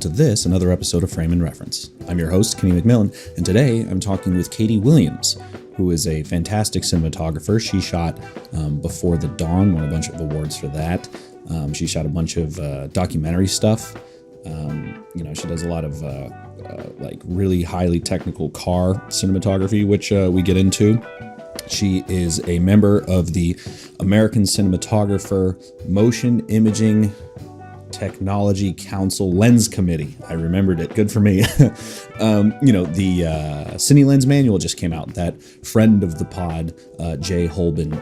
to this, another episode of Frame and Reference. I'm your host, Kaity McMillan, and today I'm talking with Kaity Williams, who is a fantastic cinematographer. She shot Before the Dawn, won a bunch of awards for that. She shot a bunch of documentary stuff. She does a lot of like really highly technical car cinematography, which we get into. She is a member of the American Cinematographer Motion Imaging Technology Council Lens Committee. I remembered it. Good for me. The Cine Lens Manual just came out. That friend of the pod, Jay Holben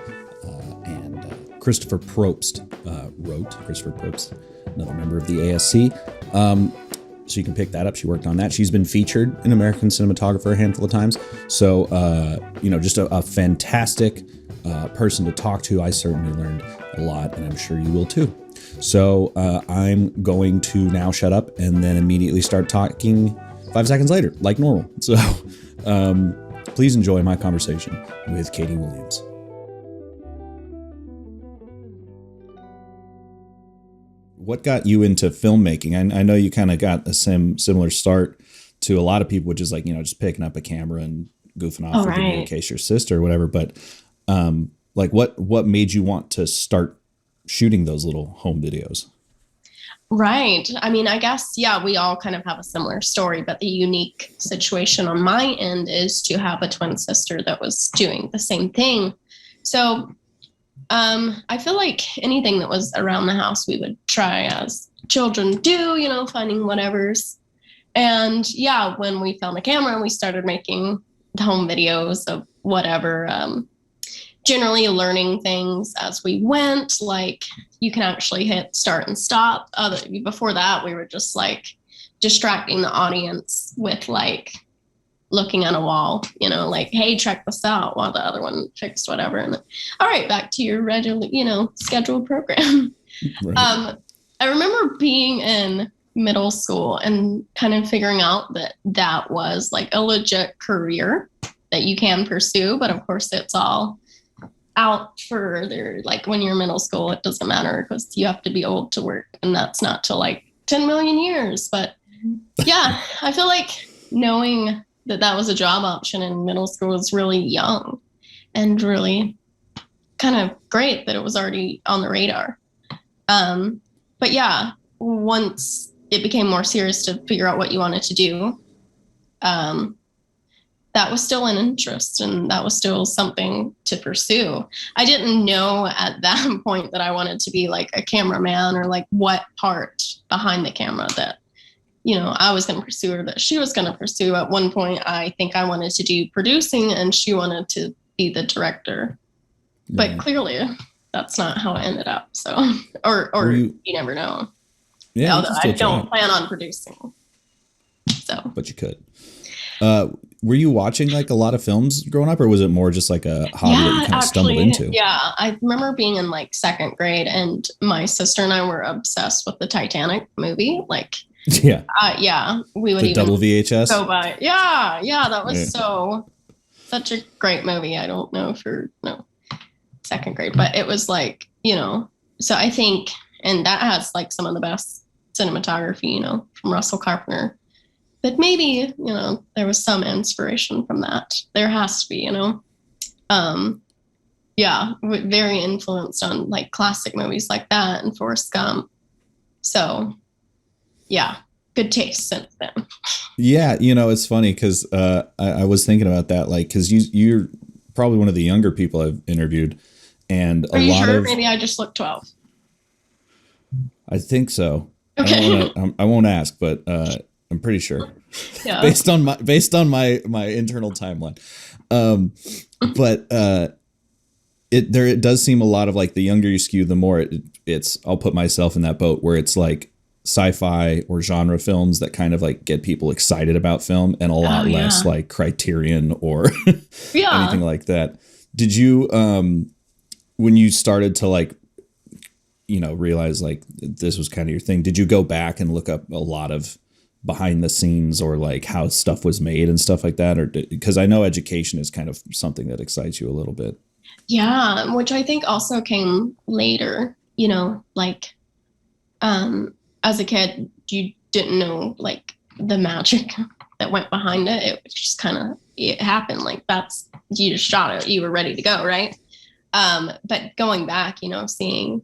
and Christopher Probst wrote. Christopher Probst, another member of the ASC. So you can pick that up. She worked on that. She's been featured in American Cinematographer a handful of times. So, just a fantastic person to talk to. I certainly learned a lot, and I'm sure you will too. So I'm going to now shut up and then immediately start talking 5 seconds later, like normal. So please enjoy my conversation with Kaity Williams. What got you into filmmaking? I know you kind of got a similar start to a lot of people, which is like, just picking up a camera and goofing off with in case your sister or whatever. But what made you want to start shooting those little home videos? Right. I mean, I guess, we all kind of have a similar story, but the unique situation on my end is to have a twin sister that was doing the same thing. So I feel like anything that was around the house, we would try as children do, finding whatevers. And when we found a camera, we started making home videos of whatever, generally learning things as we went, like you can actually hit start and stop. Before that, we were just like distracting the audience with like looking at a wall, like, hey, check this out, while the other one fixed whatever. And then, all right, back to your regular, scheduled program. Right. I remember being in middle school and kind of figuring out that was like a legit career that you can pursue. But of course, it's all out further. Like when you're in middle school, it doesn't matter because you have to be old to work. And that's not till like 10 million years. But I feel like knowing that was a job option in middle school was really young and really kind of great that it was already on the radar. Once it became more serious to figure out what you wanted to do, that was still an interest and that was still something to pursue. I didn't know at that point that I wanted to be like a cameraman or like what part behind the camera that I was going to pursue or that she was going to pursue. At one point, I think I wanted to do producing and she wanted to be the director. Yeah. But clearly, that's not how it ended up. So, or you never know. Yeah, although I don't plan on producing. So, but you could. Were you watching like a lot of films growing up, or was it more just like a hobby that you kind of stumbled into? Yeah, I remember being in like second grade, and my sister and I were obsessed with the Titanic movie. Like. We would the double VHS go by. That was such a great movie. I don't know second grade, but it was like, so I think, and that has like some of the best cinematography, from Russell Carpenter, but maybe, there was some inspiration from that. There has to be, very influenced on like classic movies like that and Forrest Gump. So good taste since then. Yeah, it's funny because I was thinking about that, like, because you're probably one of the younger people I've interviewed, and Are you sure? Maybe I just look 12. I think so. Okay. I won't ask, but I'm pretty sure. Yeah. based on my internal timeline, but it does seem a lot of like the younger you skew, the more it's. I'll put myself in that boat where it's like sci-fi or genre films that kind of like get people excited about film, and a lot less like Criterion or anything like that. Did you when you started to like realize like this was kind of your thing, did you go back and look up a lot of behind the scenes or like how stuff was made and stuff like that? Or because I know education is kind of something that excites you a little bit. Yeah, which I think also came later, like as a kid, you didn't know like the magic that went behind it. It was just kind of, it happened. Like that's, you just shot it, you were ready to go. Right. But going back, you know, seeing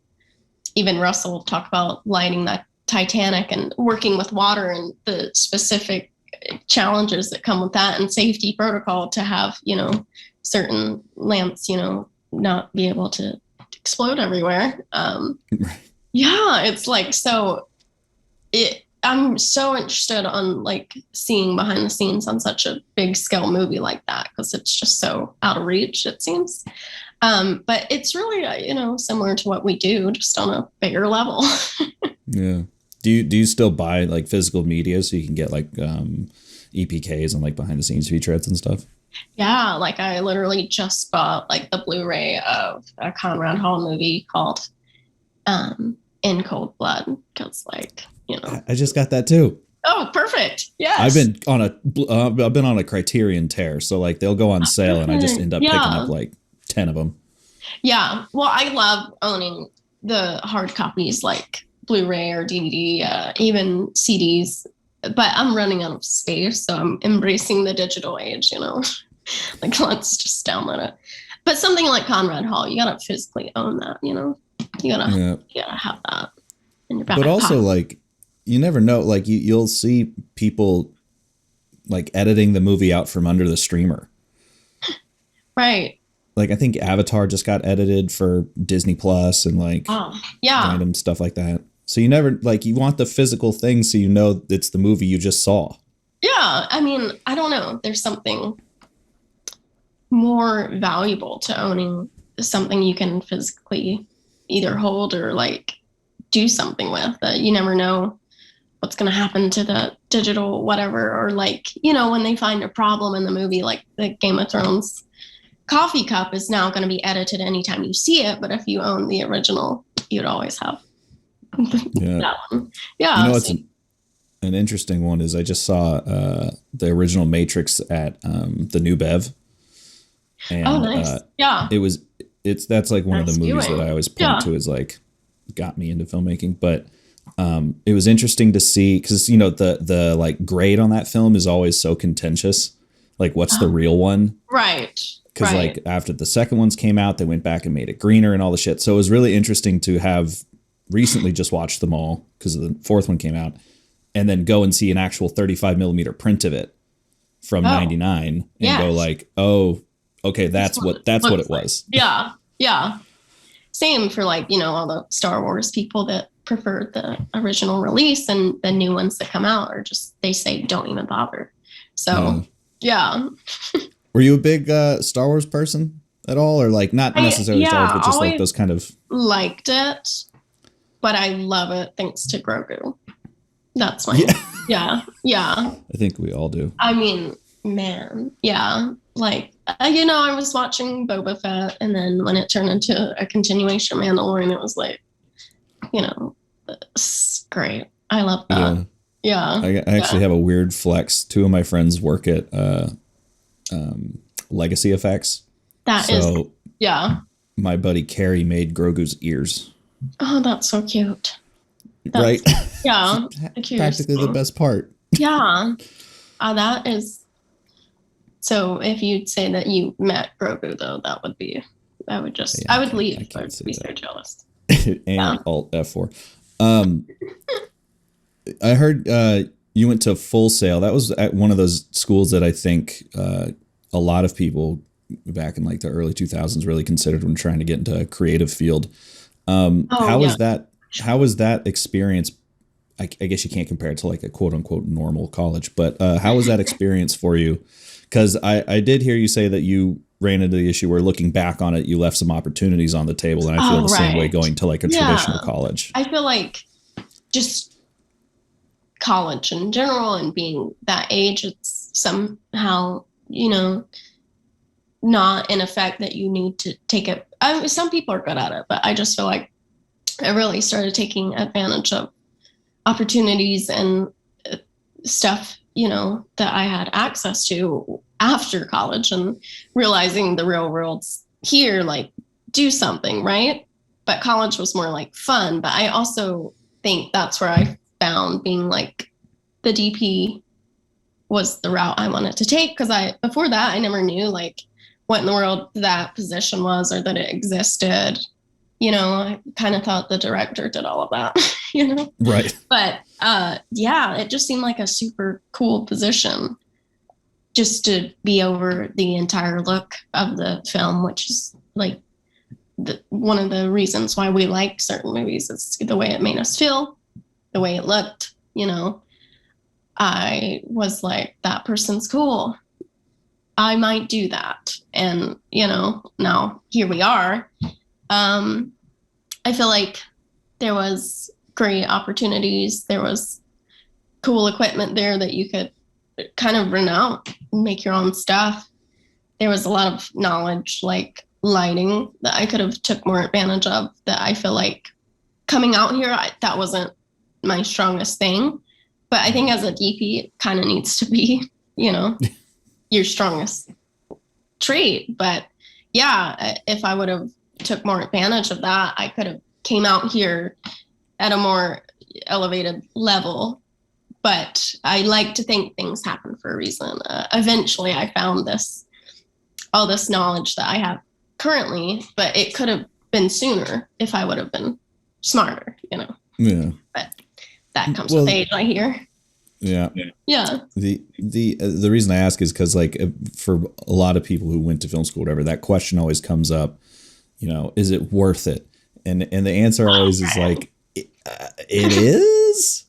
even Russell talk about lighting that Titanic and working with water and the specific challenges that come with that and safety protocol to have, you know, certain lamps, you know, not be able to explode everywhere. Yeah, it's like, so I'm so interested on like seeing behind the scenes on such a big scale movie like that, because it's just so out of reach, it seems. But it's really, you know, similar to what we do, just on a bigger level. Yeah. Do you still buy like physical media so you can get like EPKs and like behind the scenes featurettes and stuff? Yeah, like I literally just bought like the Blu-ray of a Conrad Hall movie called In Cold Blood, because like, you know. I just got that too. Oh, perfect. Yes. I've been on a Criterion tear, so like they'll go on sale and I just end up picking up like 10 of them. Yeah. Well, I love owning the hard copies like Blu-ray or DVD, even CDs, but I'm running out of space, so I'm embracing the digital age, you know. Like let's just download it. But something like Conrad Hall, you gotta physically own that, you know. You gotta have that in your back pocket. But also like you never know, like you'll see people like editing the movie out from under the streamer. Right. Like I think Avatar just got edited for Disney Plus and like random stuff like that. So you never, like, you want the physical thing so you know it's the movie you just saw. Yeah. I mean, I don't know. There's something more valuable to owning something you can physically either hold or like do something with, that you never know what's going to happen to the digital whatever, or like, you know, when they find a problem in the movie, like the Game of Thrones coffee cup is now going to be edited anytime you see it, but if you own the original, you'd always have that one. Yeah. You know what's an interesting one is I just saw the original Matrix at the New Bev. And, nice. Yeah. That's like one of the movies that I always point to as like got me into filmmaking. But it was interesting to see, because you know the like grade on that film is always so contentious. Like what's the real one? Right. Because like after the second ones came out, they went back and made it greener and all the shit. So it was really interesting to have recently just watched them all because the fourth one came out, and then go and see an actual 35 millimeter print of it from 99 and go like, oh, okay, that's what it was. Yeah. Yeah. Same for like, you know, all the Star Wars people that preferred the original release, and the new ones that come out are just, they say don't even bother. So yeah. Were you a big Star Wars person at all, or like not necessarily Star Wars, but just like those kind of? Liked it, but I love it thanks to Grogu. That's my yeah. I think we all do. I mean, man, yeah. Like you know, I was watching Boba Fett, and then when it turned into a continuation of Mandalorian, it was like, you know, it's great. I love that. Yeah. I actually have a weird flex. Two of my friends work at Legacy Effects. My buddy Carrie made Grogu's ears. Oh, that's so cute. Right? Yeah. Practically the best part. Yeah. That is. So if you'd say that you met Grogu, though, that would be, I would leave. I would be so jealous. And Alt F4. I heard you went to Full Sail. That was at one of those schools that I think a lot of people back in like the early 2000s really considered when trying to get into a creative field. How was that experience? I guess you can't compare it to like a quote unquote normal college, but how was that experience for you? Because I did hear you say that you ran into the issue where, looking back on it, you left some opportunities on the table. And I feel the same way going to like a traditional college. I feel like just college in general and being that age, it's somehow, you know, not in effect that you need to take it. Some people are good at it, but I just feel like I really started taking advantage of opportunities and stuff, you know, that I had access to after college, and realizing the real world's here, like do something, right? But college was more like fun. But I also think that's where I found being like the DP was the route I wanted to take, because before that I never knew like what in the world that position was or that it existed. I kind of thought the director did all of that, Right. But yeah, it just seemed like a super cool position just to be over the entire look of the film, which is like one of the reasons why we like certain movies. Is the way it made us feel, the way it looked. I was like, that person's cool. I might do that. And, now here we are. I feel like there was great opportunities. There was cool equipment there that you could kind of rent out, make your own stuff. There was a lot of knowledge, like lighting, that I could have took more advantage of, that I feel like coming out here, that wasn't my strongest thing. But I think as a DP, it kind of needs to be, your strongest trait. But yeah, if I would have took more advantage of that, I could have came out here at a more elevated level. But I like to think things happen for a reason. Eventually I found all this knowledge that I have currently, but it could have been sooner if I would have been smarter, Yeah. But that comes with age, I hear. Yeah. Yeah. The reason I ask is because, like, for a lot of people who went to film school, whatever, that question always comes up, is it worth it? And the answer always is like, it is.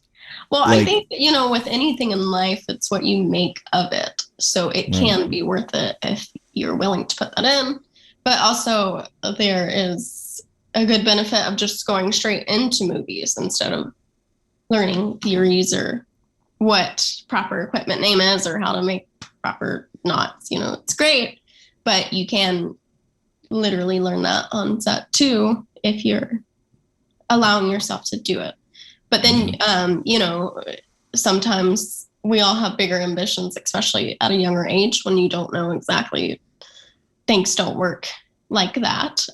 Well, like, I think, with anything in life, it's what you make of it. So it can be worth it if you're willing to put that in. But also there is a good benefit of just going straight into movies instead of learning theories or what proper equipment name is or how to make proper knots. It's great, but you can literally learn that on set too if you're allowing yourself to do it. But then, sometimes we all have bigger ambitions, especially at a younger age when you don't know exactly, things don't work like that.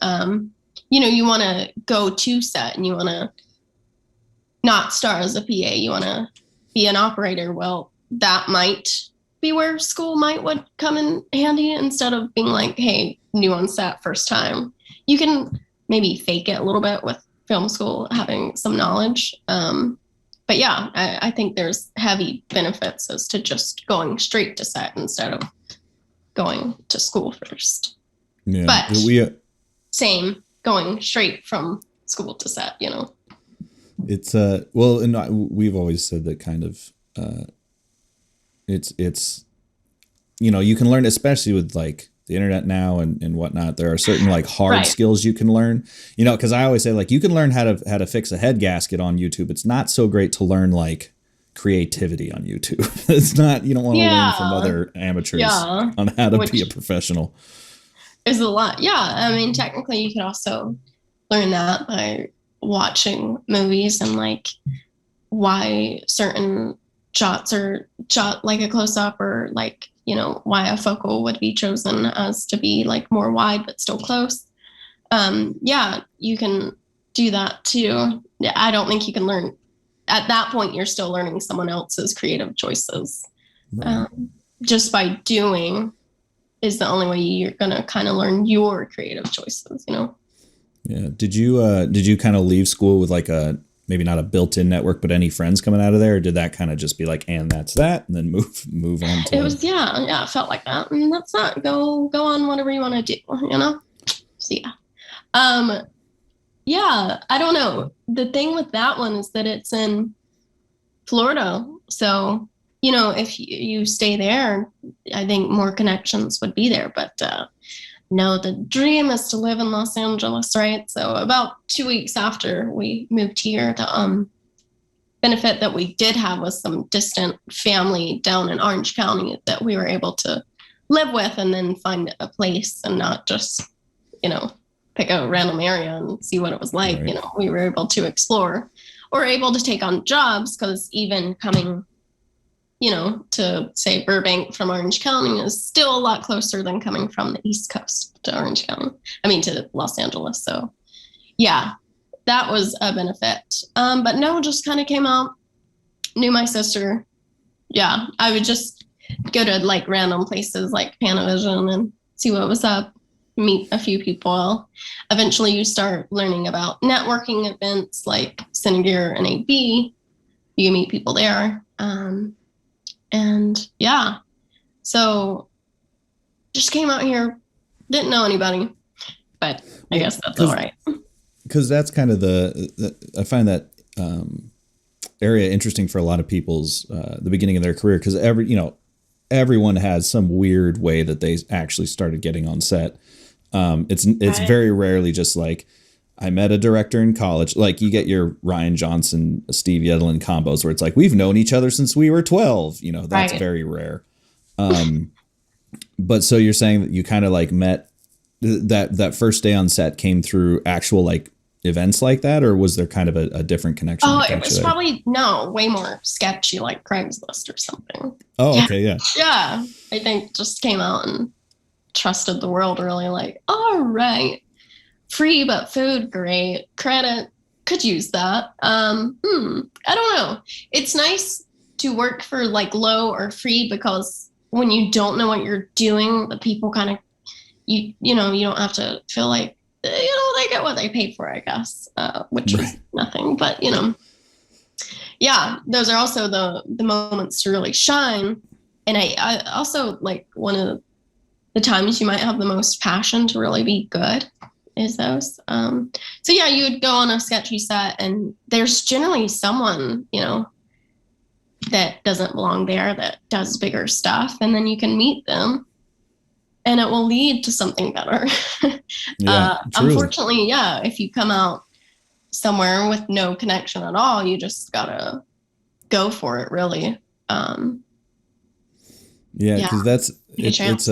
You want to go to set and you want to not star as a PA. You want to be an operator. Well, that might be where school would come in handy instead of being like, hey, new on set, first time. You can maybe fake it a little bit with film school, having some knowledge. But yeah, I think there's heavy benefits as to just going straight to set instead of going to school first. Yeah. But same, going straight from school to set, It's and we've always said that kind of it's you can learn, especially with like the internet now and whatnot. There are certain like hard skills you can learn, because I always say, like, you can learn how to fix a head gasket on YouTube. It's not so great to learn like creativity on YouTube. It's not, you don't want to learn from other amateurs on how to be a professional. Is a lot. Yeah. I mean, technically you could also learn that by watching movies and like why certain shots are shot like a close up, or like, why a focal would be chosen as to be like more wide but still close. Yeah, you can do that too. I don't think you can learn at that point. You're still learning someone else's creative choices. Right. Just by doing is the only way you're gonna kind of learn your creative choices. Yeah. Did you kind of leave school with like maybe not a built-in network, but any friends coming out of there? Or did that kind of just be like, and that's that, and then move on to? It was, yeah, it felt like that. And that's not, go on whatever you want to do, So yeah. Yeah, I don't know. The thing with that one is that it's in Florida. So, if you stay there, I think more connections would be there. But no, the dream is to live in Los Angeles, right? So about 2 weeks after we moved here, the benefit that we did have was some distant family down in Orange County that we were able to live with and then find a place and not just, pick a random area and see what it was like. Right. We were able to explore or able to take on jobs, because even coming to say Burbank from Orange County is still a lot closer than coming from the East Coast to to Los Angeles. So yeah, that was a benefit. But no, just kind of came out, knew my sister, Yeah, I would just go to like random places like Panavision and see what was up, meet a few people. Eventually, you start learning about networking events like Cinegear and AB. You can meet people there. And yeah, so just came out here, didn't know anybody, but I guess that's all right. Because that's kind of I find that area interesting for a lot of people's the beginning of their career, because everyone has some weird way that they actually started getting on set. It's Right. very rarely just like, I met a director in college. Like you get your Ryan Johnson, Steve Yedlin combos where it's like, we've known each other since we were 12. That's Right. very rare. But so you're saying that you kind of like met that first day on set came through actual like events like that, or was there kind of a different connection Oh, that it got you was there? probably way more sketchy, like Craigslist or something. Oh, Yeah. okay, yeah. Yeah. I think just came out and trusted the world really, like, all right, free but food, great. Credit, could use that. I don't know. It's nice to work for like low or free, because when you don't know what you're doing, the people kind of you don't have to feel like they get what they pay for, I guess, which is Right. nothing. But yeah, those are also the moments to really shine. And I also like one of the times you might have the most passion to really be good is those. So yeah, you would go on a sketchy set and there's generally someone, that doesn't belong there that does bigger stuff. And then you can meet them and it will lead to something better. Yeah, truly. Unfortunately, yeah, if you come out somewhere with no connection at all, you just gotta go for it, really. Yeah, Yeah, because take a chance.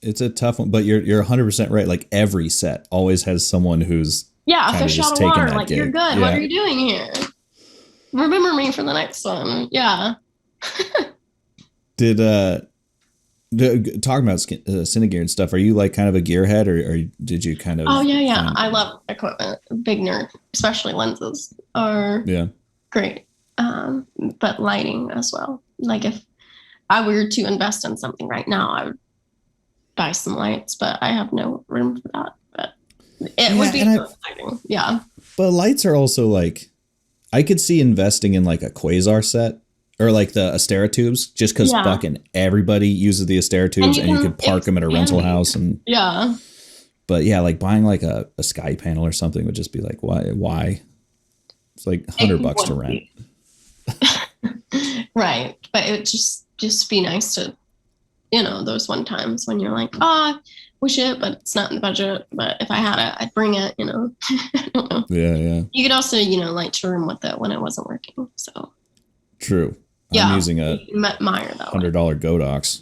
it's a tough one, but you're 100% right. Like every set always has someone who's Yeah, a kind of fish out just of taking water. that Like, you're gig. good. What are Yeah. you doing here? Remember me for the next one. Yeah. Did talking about Cinegear and stuff, are you like kind of a gearhead, or did you kind Oh of yeah, yeah. find? I love equipment. Big nerd. Especially lenses are Yeah. great. But lighting as well. Like if I were to invest in something right now, I would buy some lights, but I have no room for that. But it would Yeah, be and so exciting. Yeah. but lights are also like, I could see investing in like a quasar set or like the Astera tubes, just because Yeah. fucking everybody uses the Astera And tubes, and you could park it's them at a rental handy. house. And Yeah. but yeah, like buying like a sky panel or something would just be like, why? It's like It $100 to would rent. be. Right. But it would just be nice to, those one times when you're like, wish it, but it's not in the budget. But if I had it, I'd bring it, I don't know. Yeah, yeah. You could also, light your room with it when it wasn't working. So True. I'm yeah, using a you admire that one. $100 Godox.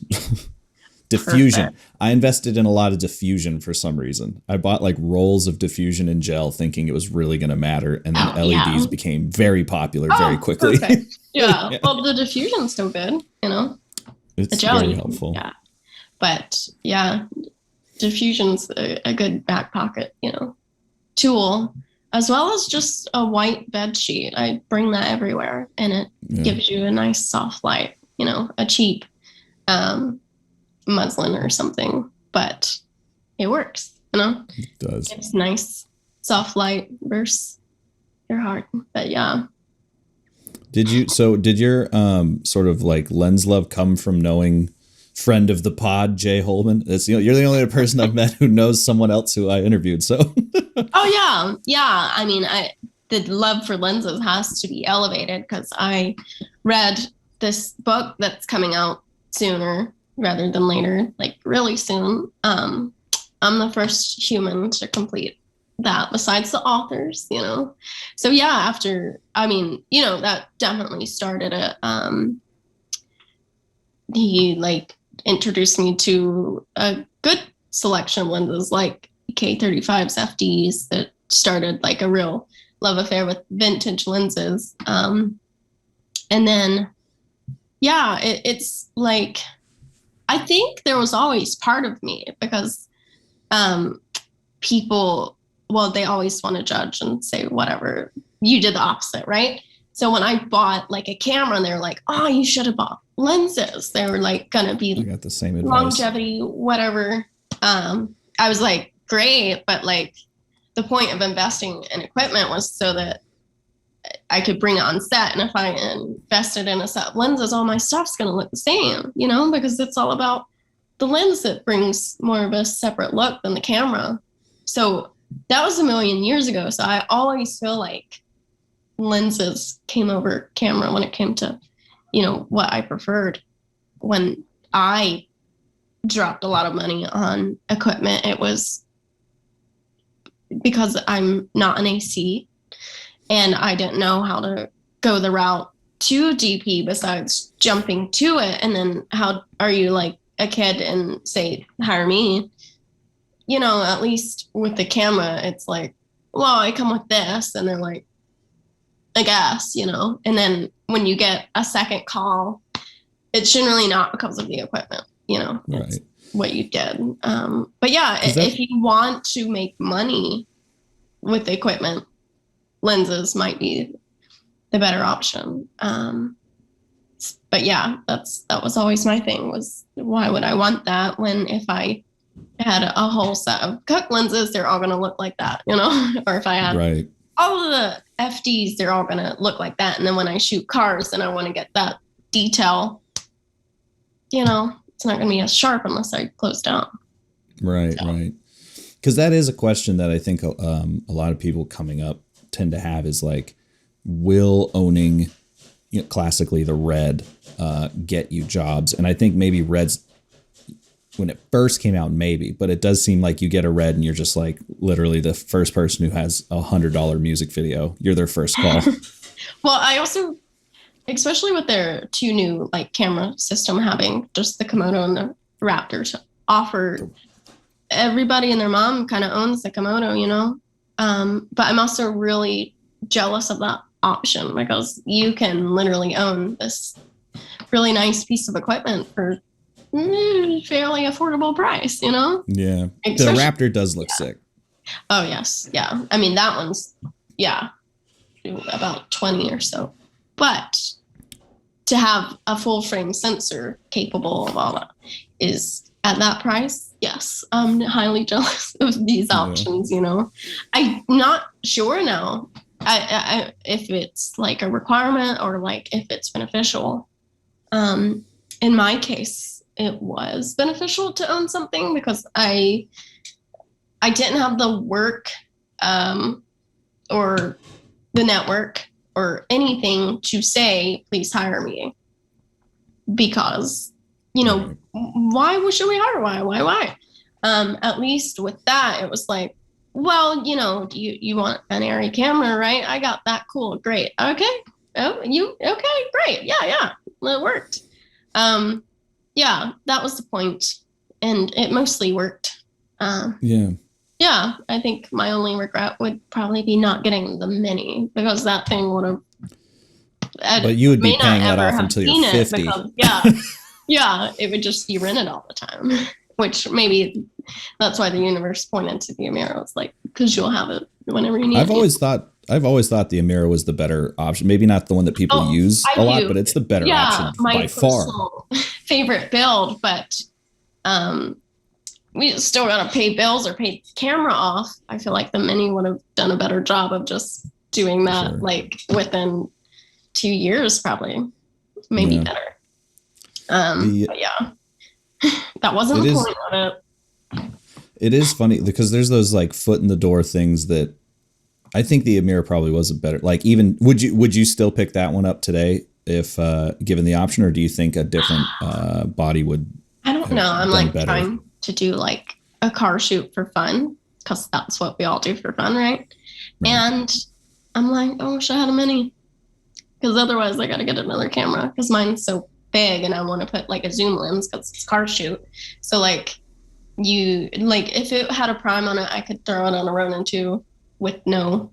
Diffusion. Perfect. I invested in a lot of diffusion for some reason. I bought like rolls of diffusion and gel thinking it was really going to matter. And then Oh, LEDs yeah. became very popular very quickly. Perfect. Yeah. Yeah. Well, the diffusion's still good, the It's gel very you can, helpful. yeah. But yeah, diffusion's a good back pocket, tool, as well as just a white bed sheet. I bring that everywhere, and it gives you a nice soft light, a cheap muslin or something, but it works, It does. It's nice soft light versus your heart. But yeah. Did your sort of like lens love come from knowing friend of the pod, Jay Holman? You're the only person I've met who knows someone else who I interviewed. So Oh yeah. Yeah. I mean, the love for lenses has to be elevated because I read this book that's coming out sooner rather than later, like really soon. I'm the first human to complete that besides the authors, So yeah, that definitely started it. He like introduced me to a good selection of lenses like K35s, FDs, that started like a real love affair with vintage lenses. And then, yeah, it's like, I think there was always part of me because people, well, they always want to judge and say, whatever, you did the opposite, right? So when I bought like a camera, and they were like, oh, you should have bought lenses. They were like going to I be got the same advice. longevity, whatever. I was like, great. But like the point of investing in equipment was so that I could bring it on set. And if I invested in a set of lenses, all my stuff's going to look the same, you know, because it's all about the lens that brings more of a separate look than the camera. So that was a million years ago. So I always feel like lenses came over camera when it came to, you know, what I preferred. When I dropped a lot of money on equipment, it was because I'm not an AC and I didn't know how to go the route to DP besides jumping to it. And then how are you like a kid and say, hire me? You know, at least with the camera, it's like, well, I come with this. And they're like, I guess, you know. And then when you get a second call, it's generally not because of the equipment, you know. Right. It's what you did. But yeah, if you want to make money with the equipment, lenses might be the better option. But yeah, that was always my thing, was why would I want that when if I had a whole set of Cook lenses, they're all going to look like that, you know. Or if I had all of the FDs, they're all going to look like that. And then when I shoot cars and I want to get that detail, you know, it's not going to be as sharp unless I close down. Right, so. Right. Because that is a question that I think a lot of people coming up tend to have, is like, will owning, you know, classically the Red get you jobs? And I think maybe Red's, when it first came out, maybe, but it does seem like you get a Red and you're just like literally the first person who has $100 music video. You're their first call. Well, I also, especially with their two new like camera system, having just the Komodo and the Raptor to offer, everybody and their mom kind of owns the Komodo, you know. But I'm also really jealous of that option, because you can literally own this really nice piece of equipment for fairly affordable price, you know? Yeah. The Raptor does look sick. Oh, yes. Yeah. I mean, that one's, yeah, about 20 or so. But to have a full frame sensor capable of all that is at that price. Yes. I'm highly jealous of these options, you know? I'm not sure now if it's like a requirement or like if it's beneficial. In my case, it was beneficial to own something because I didn't have the work or the network or anything to say, please hire me. Because, you know, why should we hire? Why? At least with that, it was like, well, you know, you want an Arri camera, right? I got that. Cool. Great. Okay. Oh, okay, great. Yeah. It worked. Yeah, that was the point, and it mostly worked. Yeah, I think my only regret would probably be not getting the Mini, because that thing would have. But you would be paying that off until you're 50. Yeah, it would just be rented all the time, which maybe that's why the universe pointed to the Amira. It's like, because you'll have it whenever you need it. I've always thought the Amira was the better option. Maybe not the one that people use a lot, but it's the better option by far. Favorite build, but we still got to pay bills or pay the camera off. I feel like the Mini would have done a better job of just doing that, like within 2 years, probably, maybe better. But yeah, that wasn't the point of it. It is funny because there's those like foot in the door things that I think the Amira probably was a better, like, even would you still pick that one up today if given the option, or do you think a different body would? I don't know. I'm like trying to do like a car shoot for fun, because that's what we all do for fun, right? And I'm like, I wish I had a Mini, because otherwise I got to get another camera, because mine's so big and I want to put like a zoom lens because it's car shoot. So like if it had a prime on it, I could throw it on a Ronin 2 with no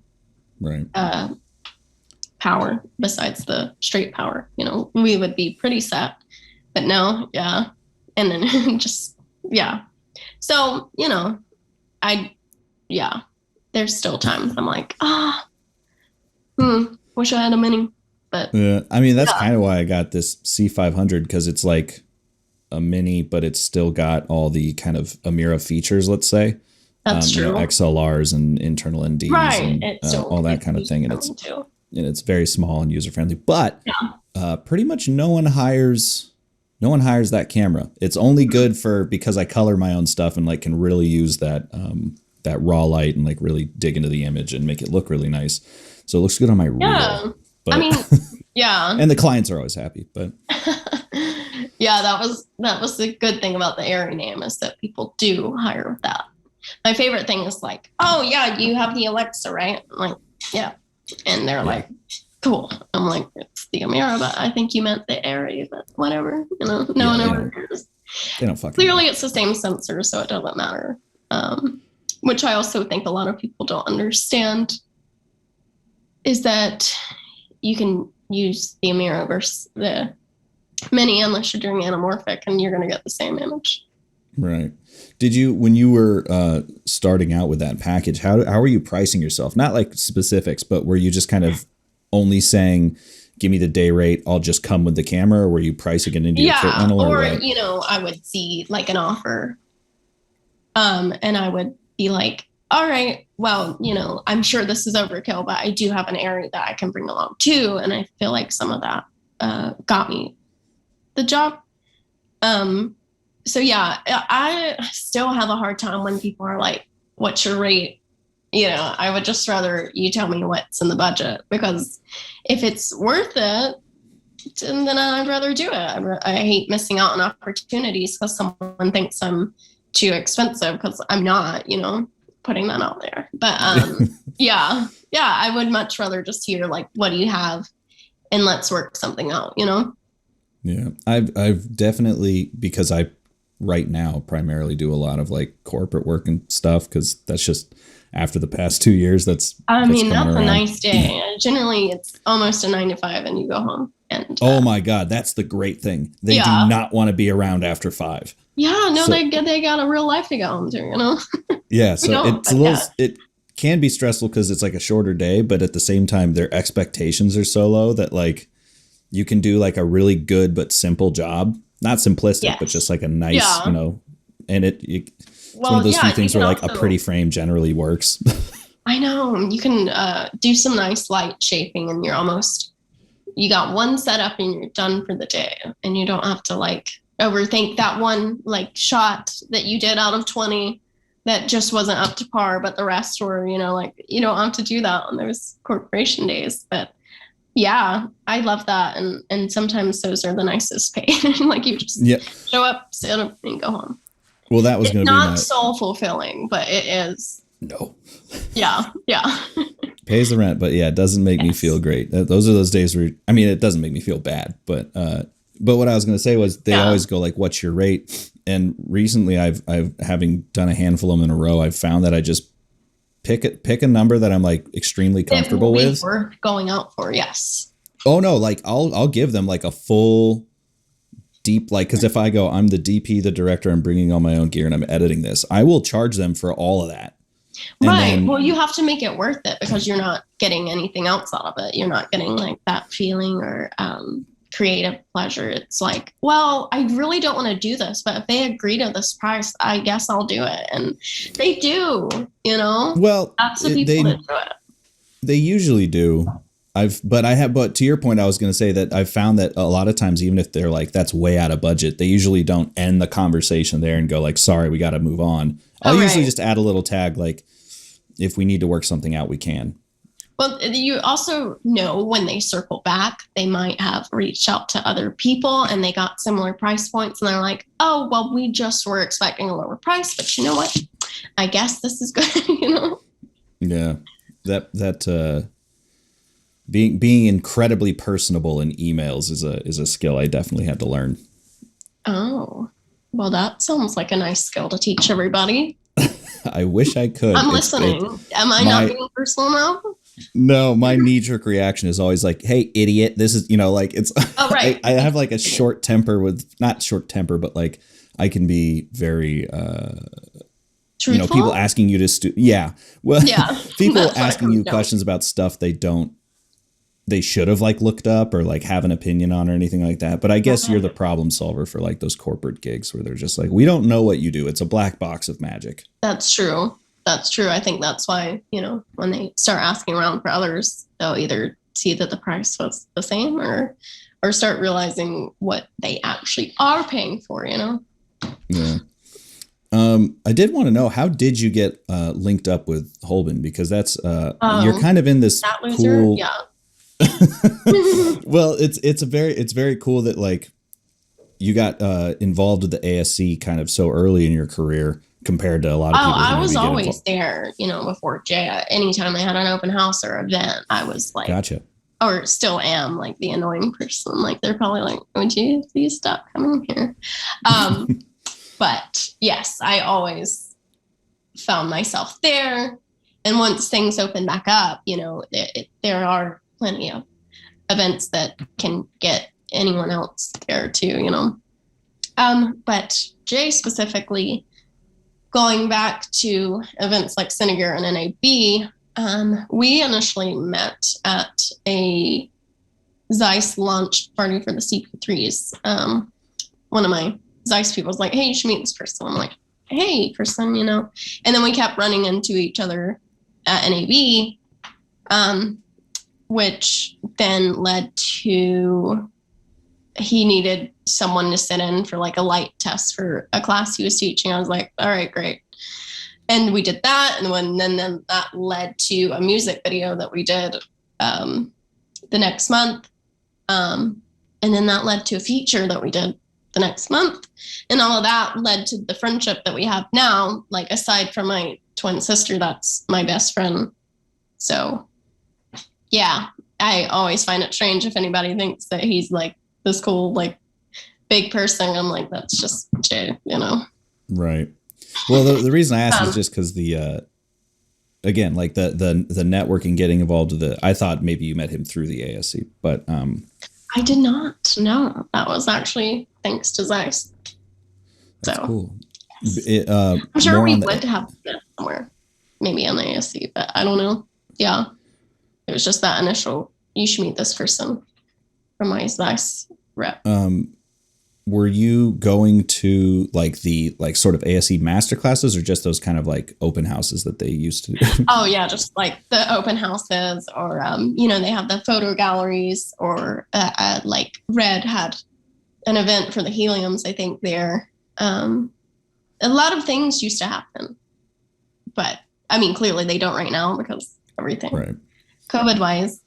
power besides the straight power. You know, we would be pretty set. But no, yeah. And then just, yeah. So, you know, there's still times I'm like, wish I had a Mini. But Yeah, I mean, that's kind of why I got this C500, because it's like a mini, but it's still got all the kind of Amira features, let's say. that's true. XLRs and internal NDs Right. and all that kind of thing. And it's very small and user friendly. But pretty much no one hires that camera. It's only good because I color my own stuff and like can really use that raw light and like really dig into the image and make it look really nice. So it looks good on my reel. But, I mean, yeah. And the clients are always happy, but yeah, that was the good thing about the Airy name, is that people do hire that. My favorite thing is like, oh yeah, you have the Alexa, right? I'm like, yeah. And they're like, cool. I'm like, it's the Amira, but I think you meant the Airy, but whatever. No one ever cares. They don't fucking Clearly know. It's the same sensor, so it doesn't matter. Which I also think a lot of people don't understand is that you can use the Amira versus the Mini unless you're doing anamorphic, and you're going to get the same image. Right. Did you, when you were starting out with that package, how were you pricing yourself? Not like specifics, but were you just kind of only saying, give me the day rate, I'll just come with the camera, or were you pricing it into your kit rental? Or I would see like an offer, and I would be like, all right, well, I'm sure this is overkill, but I do have an area that I can bring along too. And I feel like some of that got me the job. So yeah, I still have a hard time when people are like, what's your rate? I would just rather you tell me what's in the budget, because if it's worth it, then I'd rather do it. I hate missing out on opportunities because someone thinks I'm too expensive, because I'm not, putting that out there. But yeah, I would much rather just hear like, what do you have? And let's work something out, Yeah, I've definitely, because I right now primarily do a lot of like corporate work and stuff, because that's just after the past 2 years. That's a nice day. Generally, it's almost a 9 to 5, and you go home. And oh my God, that's the great thing. They do not want to be around after 5. Yeah, no, they got a real life to go home to, Yeah, so it can be stressful because it's like a shorter day, but at the same time, their expectations are so low that like you can do like a really good but simple job. Not simplistic, but just like a nice, and it's one of those few things where like a pretty frame generally works. I know. You can do some nice light shaping, and you got one setup and you're done for the day, and you don't have to like overthink that one like shot that you did out of 20 that just wasn't up to par, but the rest were, like you don't have to do that on those corporation days. But yeah, I love that. And sometimes those are the nicest paid. Like you just show up, sit up, and go home. Well, that was going to be not soul fulfilling, but it is. No. Yeah. Pays the rent, but yeah, it doesn't make me feel great. Those are those days where, I mean, it doesn't make me feel bad, but what I was going to say was they always go like, what's your rate? And recently I've having done a handful of them in a row, I've found that I just pick a number that I'm like extremely comfortable with. Worth going out for, yes. Oh no, like I'll give them like a full deep, like, because if I go, I'm the DP, the director, I'm bringing all my own gear and I'm editing this, I will charge them for all of that. Right. Well, you have to make it worth it, because you're not getting anything else out of it. You're not getting like that feeling or creative pleasure. It's like, well, I really don't want to do this, but if they agree to this price, I guess I'll do it. And they do, Well, that's the people that do it. They usually do. But to your point, I was going to say that I've found that a lot of times, even if they're like, that's way out of budget, they usually don't end the conversation there and go like, sorry, we got to move on. I'll usually just add a little tag, like, if we need to work something out, we can. Well, you also know when they circle back, they might have reached out to other people and they got similar price points, and they're like, oh, well, we just were expecting a lower price, but you know what? I guess this is good, Yeah. That being incredibly personable in emails is a skill I definitely had to learn. Oh, well, that sounds like a nice skill to teach everybody. I wish I could. I'm listening. Am I not being personal now? No, my knee-jerk reaction is always like, hey, idiot, this is, like, it's, oh, right. I have like a short temper not short temper, but like I can be very, truthful? People asking you to people asking you questions about stuff they they should have like looked up or like have an opinion on or anything like that. But I guess you're the problem solver for like those corporate gigs where they're just like, we don't know what you do. It's a black box of magic. That's true. That's true. I think that's why, when they start asking around for others, they'll either see that the price was the same or start realizing what they actually are paying for, Yeah. I did want to know, how did you get linked up with Holben? Because that's you're kind of in this that loser, cool. yeah. Well, it's very cool that like you got involved with the ASC kind of so early in your career compared to a lot of people. I was always there, before Jay. Anytime they had an open house or event, I was like, gotcha. Or still am like the annoying person. Like they're probably like, would you please stop coming here? But yes, I always found myself there. And once things open back up, there are plenty of events that can get anyone else there too, But Jay specifically, going back to events like Cine and NAB, we initially met at a Zeiss launch party for the CP3s. One of my Zeiss people was like, hey, you should meet this person. I'm like, hey, person, And then we kept running into each other at NAB, which then led to he needed someone to sit in for like a light test for a class he was teaching. I was like, all right, great. And we did that. And then that led to a music video that we did the next month. And then that led to a feature that we did the next month. And all of that led to the friendship that we have now. Like, aside from my twin sister, that's my best friend. So, yeah, I always find it strange if anybody thinks that he's like this cool, like, big person. I'm like, that's just Jay, Right. Well, the reason I asked is just because again, like the networking, getting involved with I thought maybe you met him through the ASC, but I did not. No, that was actually thanks to Zeiss. That's so cool. Yes. I'm sure we would have been somewhere, maybe on the ASC, but I don't know. Yeah, it was just that initial, you should meet this person from my Zeiss rep. Were you going to like the sort of ASC masterclasses, or just those kind of like open houses that they used to do? Oh yeah, just like the open houses, or they have the photo galleries, or like Red had an event for the heliums, I think there. A lot of things used to happen, but I mean, clearly they don't right now because everything, right, COVID wise.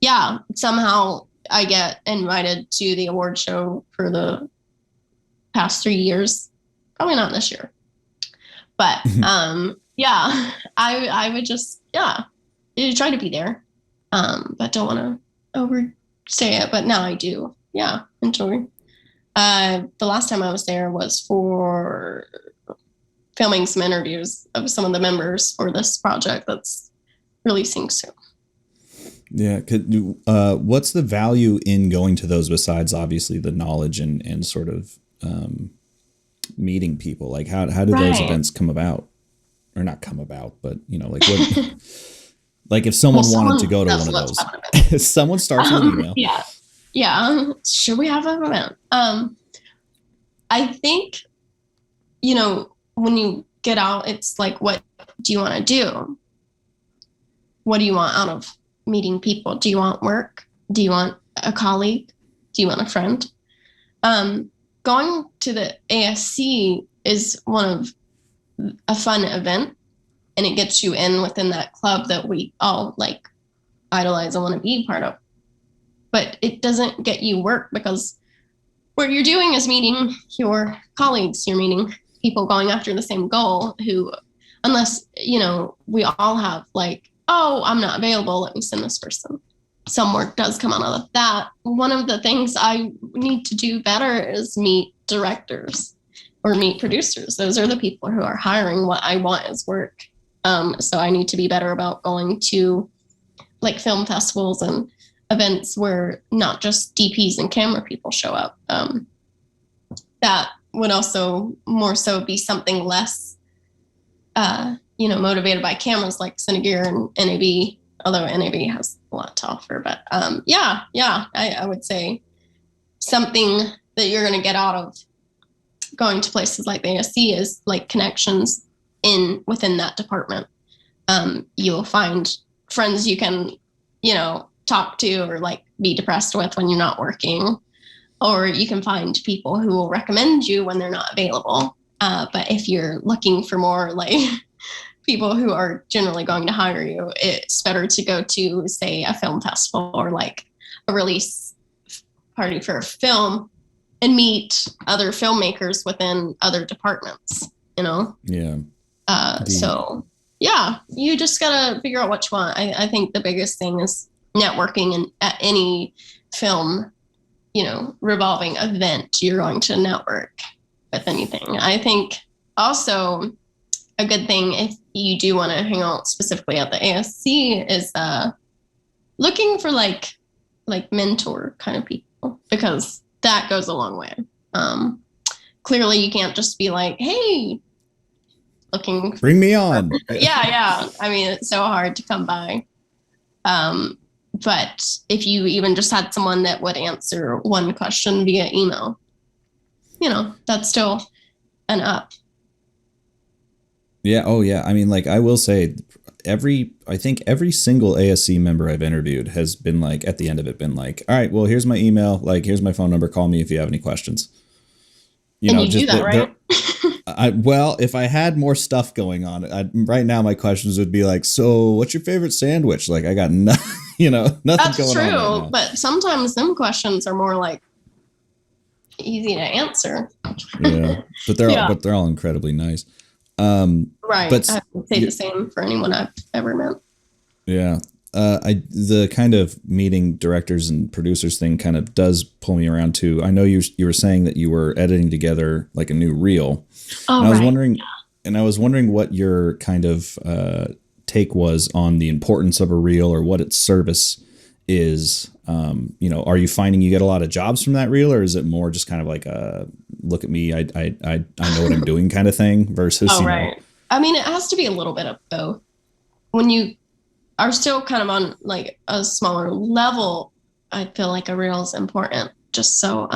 Yeah, somehow I get invited to the award show for the past 3 years. Probably not this year. But yeah, I would just, try to be there. But don't want to overstay it. But now I do. Yeah, enjoy. The last time I was there was for filming some interviews of some of the members for this project that's releasing soon. Yeah. What's the value in going to those besides obviously the knowledge and sort of meeting people? Like how do those events come about? Or not come about, but like what? Like if someone wanted to go to one of those, someone starts an email. Yeah. Should we have an event? I think, when you get out, it's like, what do you want to do? What do you want out of meeting people? Do you want work? Do you want a colleague? Do you want a friend? Going to the ASC is a fun event, and it gets you in within that club that we all like idolize and want to be part of. But it doesn't get you work, because what you're doing is meeting your colleagues. You're meeting people going after the same goal who, unless, we all have like, oh, I'm not available, let me send this person. Some work does come out of that. One of the things I need to do better is meet directors or meet producers. Those are the people who are hiring what I want as work. So I need to be better about going to like film festivals and events where not just DPs and camera people show up. That would also more so be something less, motivated by cameras like Cinegear and NAB, although NAB has a lot to offer. But I would say something that you're going to get out of going to places like the ASC is like connections within that department. You'll find friends you can, talk to or like be depressed with when you're not working, or you can find people who will recommend you when they're not available. But if you're looking for more like people who are generally going to hire you, it's better to go to, say, a film festival or like a release party for a film and meet other filmmakers within other departments, Yeah. So yeah, you just gotta figure out what you want. I think the biggest thing is networking, and at any film, revolving event, you're going to network with anything. I think also a good thing if you do want to hang out specifically at the ASC is looking for like mentor kind of people, because that goes a long way. Clearly you can't just be like, hey, bring me on. Yeah. I mean, it's so hard to come by. But if you even just had someone that would answer one question via email, that's still an up. Yeah. Oh yeah. I mean, like, I will say I think every single ASC member I've interviewed has been like, at the end of it, been like, all right, well, here's my email. Like, here's my phone number. Call me if you have any questions. You do that, right? Well, if I had more stuff going on, right now my questions would be like, so what's your favorite sandwich? Like, I got nothing, nothing That's going true, on right now. but sometimes them questions are more like easy to answer. Yeah, but they're all incredibly nice. Right. But I would say the same for anyone I've ever met. Yeah. The kind of meeting directors and producers thing kind of does pull me around too. I know you were saying that you were editing together like a new reel. Oh, and I was right. wondering, and I was wondering what your kind of take was on the importance of a reel, or what its service is. Are you finding you get a lot of jobs from that reel, or is it more just kind of like a look at me, I know what I'm doing kind of thing versus, right. I mean, it has to be a little bit of both. When you are still kind of on like a smaller level, I feel like a reel is important, just so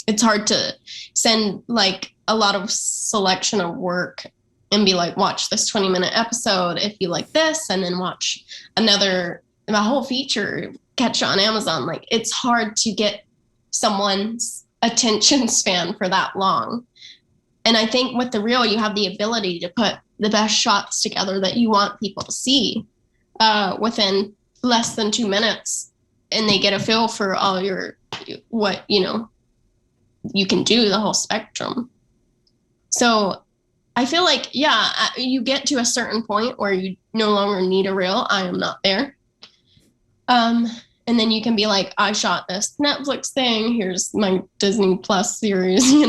it's hard to send like a lot of selection of work and be like, watch this 20-minute episode if you like this, and then watch a whole feature, catch it on Amazon. Like, it's hard to get someone's attention span for that long. And I think with the reel, you have the ability to put the best shots together that you want people to see within less than 2 minutes, and they get a feel for all what you can do, the whole spectrum. So I feel like, you get to a certain point where you no longer need a reel. I am not there. And then you can be like, I shot this Netflix thing. Here's my Disney Plus series. You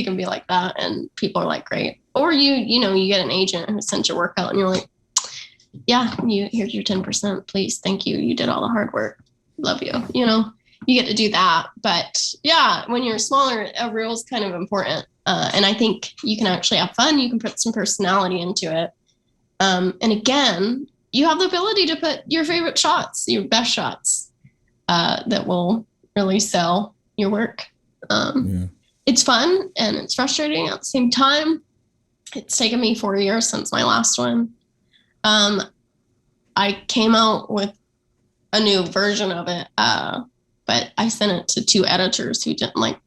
can be like that, and people are like, great. Or you get an agent who sends your work out, and you're like, yeah, here's your 10%, please. Thank you. You did all the hard work. Love you. You get to do that. But yeah, when you're smaller, a reel is kind of important. And I think you can actually have fun. You can put some personality into it. And again, you have the ability to put your favorite shots, your best shots, that will really sell your work. It's fun and it's frustrating at the same time. It's taken me 4 years since my last one. I came out with a new version of it, but I sent it to 2 editors who didn't like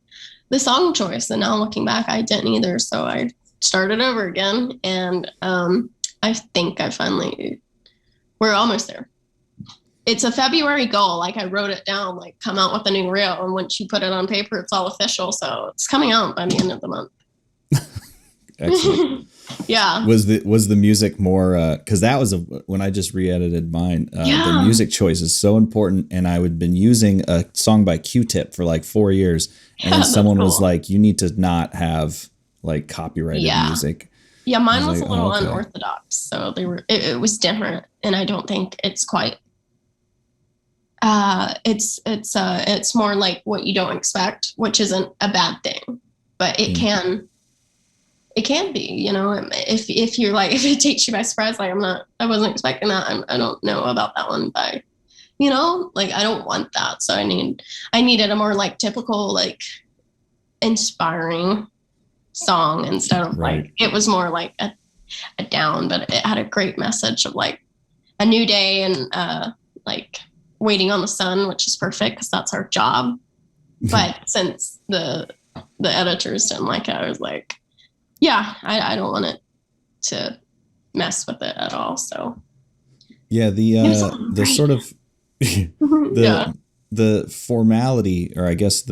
the song choice. And now looking back, I didn't either. So I started over again. And I think we're almost there. It's a February goal. Like, I wrote it down, like, come out with a new reel. And once you put it on paper, it's all official. So it's coming out by the end of the month. Excellent. Yeah. Was the music more, because that was when I just re-edited mine. The music choice is so important, and I had been using a song by Q-Tip for like 4 years, and then someone was like, "You need to not have like copyrighted music." Yeah, mine was like, a little unorthodox, so it was different, and I don't think it's quite. It's more like what you don't expect, which isn't a bad thing, but it it can be, you know, if you're like, if it takes you by surprise, like I wasn't expecting that. I don't know about that one, but you know, like I don't want that. So I needed a more like typical, like inspiring song instead of like, it was more like a down, but it had a great message of like a new day and like waiting on the sun, which is perfect because that's our job. But since the editors didn't like it, I was like, yeah, I don't want it to mess with it at all. So yeah, the sort of the formality, or I guess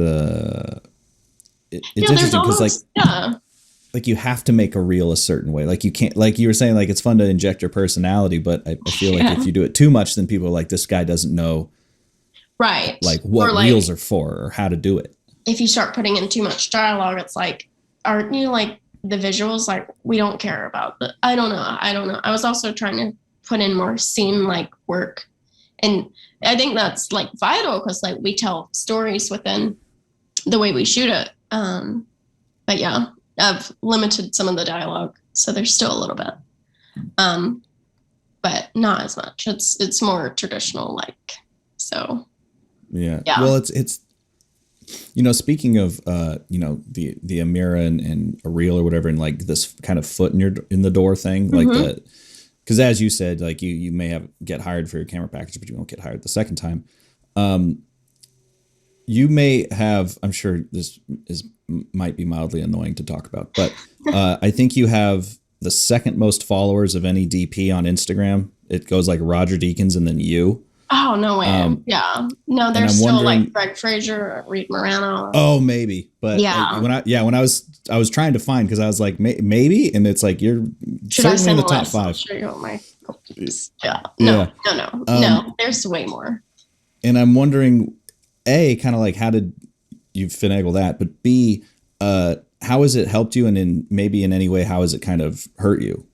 it's interesting because like you have to make a reel a certain way. Like you can't, like you were saying, like it's fun to inject your personality, but I feel like if you do it too much, then people are like, this guy doesn't know, right? Like what reels are for or how to do it. If you start putting in too much dialogue, it's like, aren't you like the visuals? Like we don't care about the. I don't know. I was also trying to put in more scene like work, and I think that's like vital because like we tell stories within the way we shoot it. But yeah. I've limited some of the dialogue, so there's still a little bit, but not as much. It's more traditional, like so. Yeah. Well, it's you know, speaking of you know, the Amira and a reel or whatever, and like this kind of foot in the door thing, like that, because as you said, like you may get hired for your camera package, but you won't get hired the second time. You may have, I'm sure this might be mildly annoying to talk about, but I think you have the second most followers of any DP on Instagram. It goes like Roger Deakins and then you. Oh, no way. Yeah. No, there's still like Greg Fraser, Reed Morano. Oh, maybe. But when I was trying to find, because I was like, maybe. And it's like, you're certainly in the top 5. I'll show you all my cookies. Yeah. No, there's way more. And I'm wondering, A, kind of like, how did you finagle that? But B, how has it helped you? And maybe in any way, how has it kind of hurt you?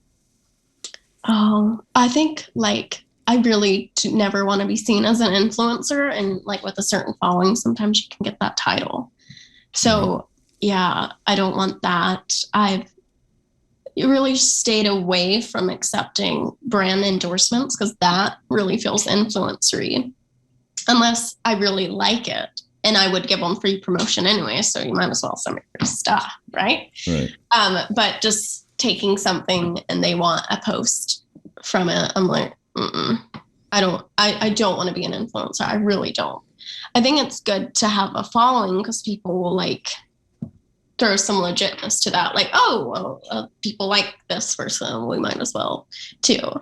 Oh, I think like I really never want to be seen as an influencer, and like with a certain following, sometimes you can get that title. So yeah, I don't want that. I've really stayed away from accepting brand endorsements because that really feels influencery, unless I really like it. And I would give them free promotion anyway, so you might as well send me free stuff, right? Right. But just taking something and they want a post from it, I'm like, I don't want to be an influencer. I really don't. I think it's good to have a following because people will like throw some legitness to that. Like, oh, well, people like this person, we might as well too.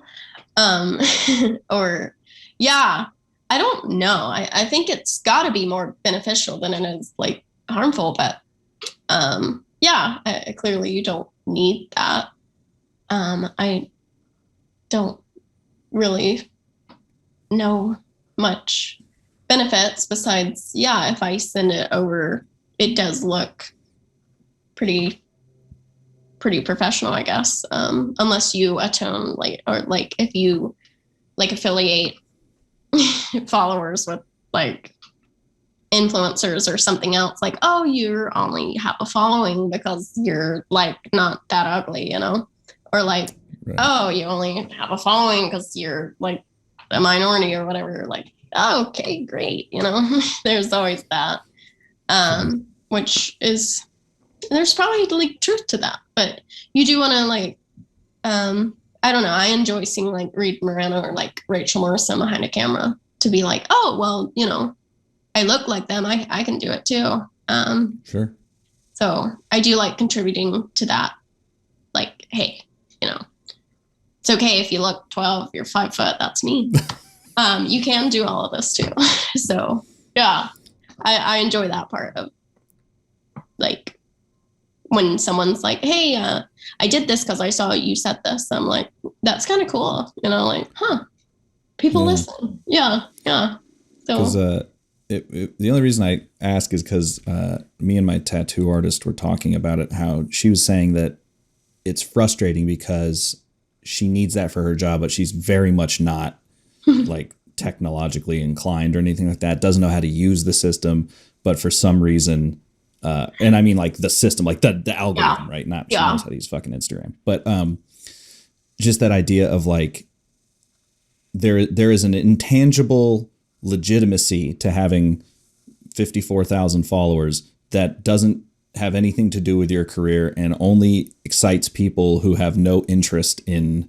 Or yeah. I don't know. I think it's got to be more beneficial than it is like harmful. But clearly you don't need that. I don't really know much benefits besides, if I send it over, it does look pretty professional, I guess. Unless you atone if you like affiliate followers with like influencers or something else, like, oh, you only have a following because you're like not that ugly, you know, or like, oh, you only have a following because you're like a minority or whatever. Like, oh, okay, great, you know. There's always that, which is, there's probably like truth to that, but you do want to like I don't know. I enjoy seeing like Reed Morano or like Rachel Morrison behind a camera to be like, oh, well, you know, I look like them. I can do it too. Sure. So I do like contributing to that. Like, hey, you know, it's okay if you look 12, you're 5 foot. That's me. You can do all of this too. So yeah, I enjoy that part of like when someone's like, hey, I did this because I saw you said this. I'm like, that's kind of cool. You know, like, people listen. Yeah. So the only reason I ask is because me and my tattoo artist were talking about it, how she was saying that it's frustrating because she needs that for her job, but she's very much not like technologically inclined or anything like that, doesn't know how to use the system. But for some reason, And I mean like the system, like the algorithm, right? Not she Yeah. knows how to use fucking Instagram, but just that idea of like there is an intangible legitimacy to having 54,000 followers that doesn't have anything to do with your career and only excites people who have no interest in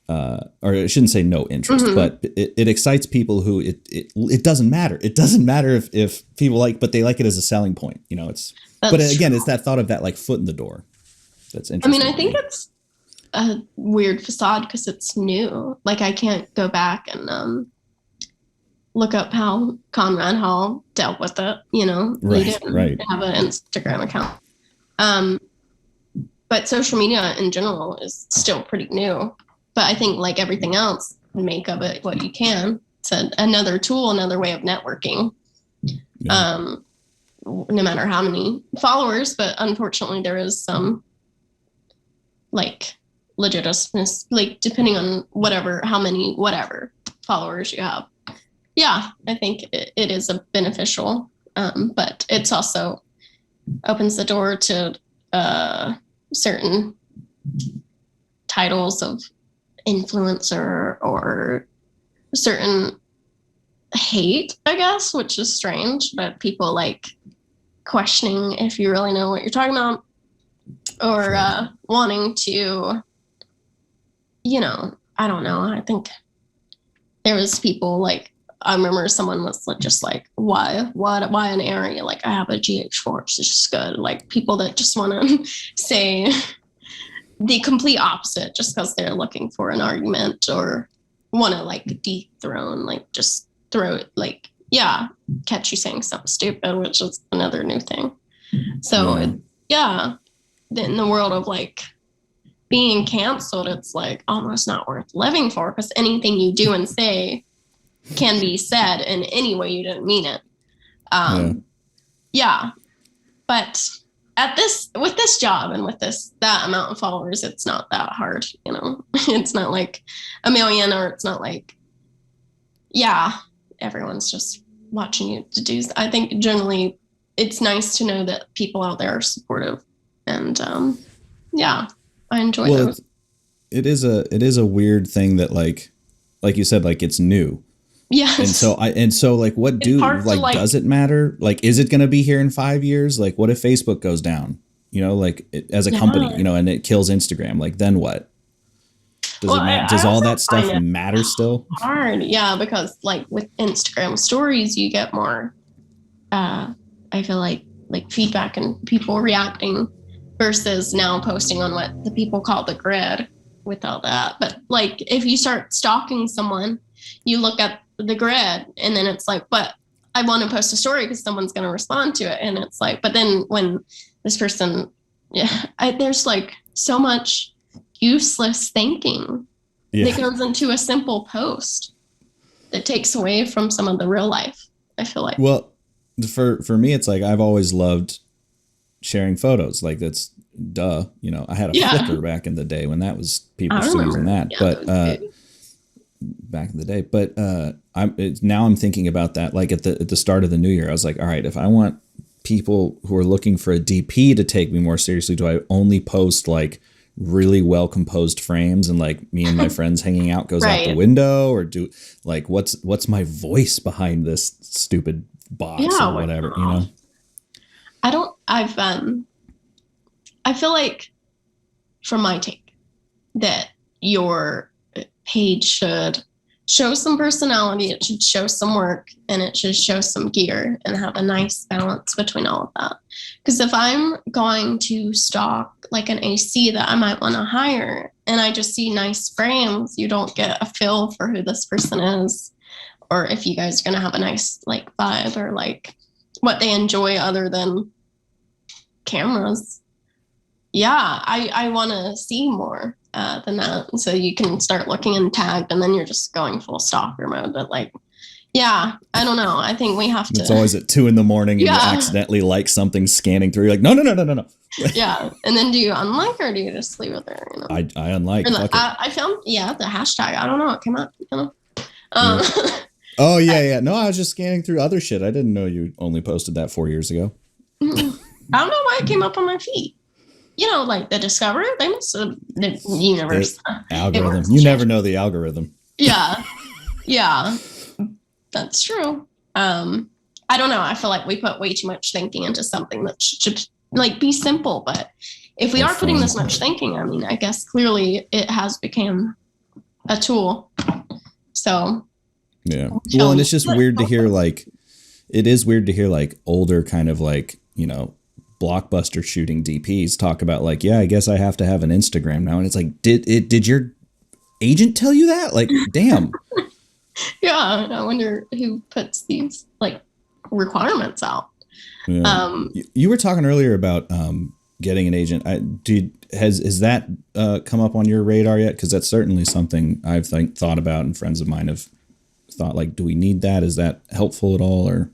or I shouldn't say no interest, but it excites people who it doesn't matter. It doesn't matter if people like, but they like it as a selling point. You know, it's, but again, it's that thought of that like foot in the door. That's interesting. I mean, I think it's a weird facade because it's new. Like I can't go back and look up how Conrad Hall dealt with it. You know, right, he didn't right. have an Instagram account. But social media in general is still pretty new. But I think like everything else, make of it what you can. It's another tool, another way of networking. Yeah. No matter how many followers, but unfortunately there is some like legitimacy, like depending on how many followers you have. Yeah, I think it is a beneficial, but it's also opens the door to certain titles of influencer or certain hate, I guess, which is strange, but people like questioning if you really know what you're talking about or wanting to, you know, I don't know. I think there was people like, I remember someone was just like, why an area? Like I have a GH4, it's just good. Like people that just want to say the complete opposite just because they're looking for an argument or want to like dethrone, like just throw it, like, yeah, catch you saying something stupid, which is another new thing. So in the world of like being canceled, it's like almost not worth living for because anything you do and say can be said in any way you didn't mean it. But with this job and with that amount of followers, it's not that hard, you know. It's not like 1 million, or it's not like, everyone's just watching you to do. I think generally it's nice to know that people out there are supportive, and I enjoy those. It is a weird thing that like you said, like it's new. Yes. And so like what does it matter? Like, is it going to be here in 5 years? Like what if Facebook goes down, you know, like as a company, you know, and it kills Instagram, like then what? Does all that stuff matter still? Hard. Yeah. Because like with Instagram stories, you get more, I feel like feedback and people reacting versus now posting on what the people call the grid with all that. But like, if you start stalking someone, you look at the grid and then it's like, but I want to post a story because someone's going to respond to it. And it's like, but then when this person, there's like so much useless thinking that goes into a simple post that takes away from some of the real life, I feel like. Well, for me, it's like, I've always loved sharing photos. Like that's duh, you know, I had a Flickr back in the day when that was, people still using that, but, back in the day, but now I'm thinking about that. Like at the start of the new year, I was like, all right, if I want people who are looking for a DP to take me more seriously, do I only post like really well composed frames and like me and my friends hanging out goes out the window, or do like what's my voice behind this stupid box or whatever, you know? I feel like, from my take, that your page should show some personality, it should show some work, and it should show some gear and have a nice balance between all of that. Because if I'm going to stock like an AC that I might want to hire and I just see nice frames, you don't get a feel for who this person is, or if you guys are going to have a nice like vibe, or like what they enjoy other than cameras. I want to see more than that. So you can start looking and tagged, and then you're just going full stalker mode. But like, I don't know. I think we have to. It's always at 2 a.m. and you accidentally like something scanning through. You're like, no. And then do you unlike, or do you just leave it there? You know? I unlike. I found the hashtag. I don't know. It came up. You know. Oh yeah. No, I was just scanning through other shit. I didn't know you only posted that 4 years ago. I don't know why it came up on my feed. Like the Discover, they must have the universe. Algorithm. You never know the algorithm. Yeah. Yeah. That's true. I don't know. I feel like we put way too much thinking into something that should like be simple, but if we are putting this much thinking, I mean, I guess clearly it has become a tool. So yeah. Well, and it's just weird to hear it is weird to hear older kind of blockbuster shooting DPs talk about yeah, I guess I have to have an Instagram now. And it's like, did your agent tell you that? Damn. Yeah. I wonder who puts these requirements out. Yeah. You were talking earlier about getting an agent. Has that come up on your radar yet? Because that's certainly something I've thought about, and friends of mine have thought do we need that? Is that helpful at all? Or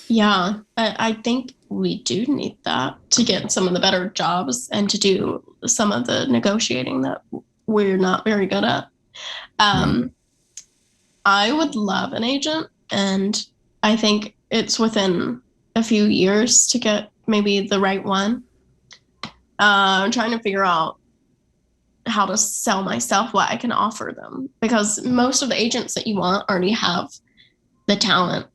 yeah, I think we do need that to get some of the better jobs and to do some of the negotiating that we're not very good at. I would love an agent, and I think it's within a few years to get maybe the right one. I'm trying to figure out how to sell myself, what I can offer them, because most of the agents that you want already have the talent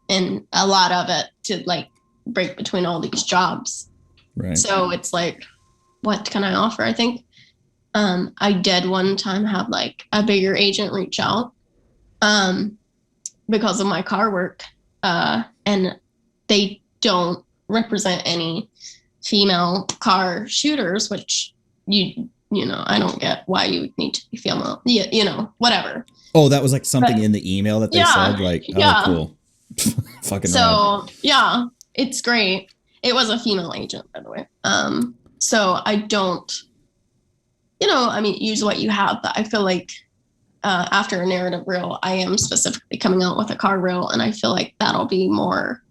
and a lot of it to break between all these jobs. Right. So it's what can I offer? I think I did one time have a bigger agent reach out because of my car work, and they don't represent any female car shooters, which I don't get why you would need to be female. Whatever. Oh, that was something in the email that they said. Oh, cool. Fucking so rad. Yeah, it's great. It was a female agent, by the way. So I don't, use what you have, but I feel after a narrative reel, I am specifically coming out with a car reel, and I feel that'll be more.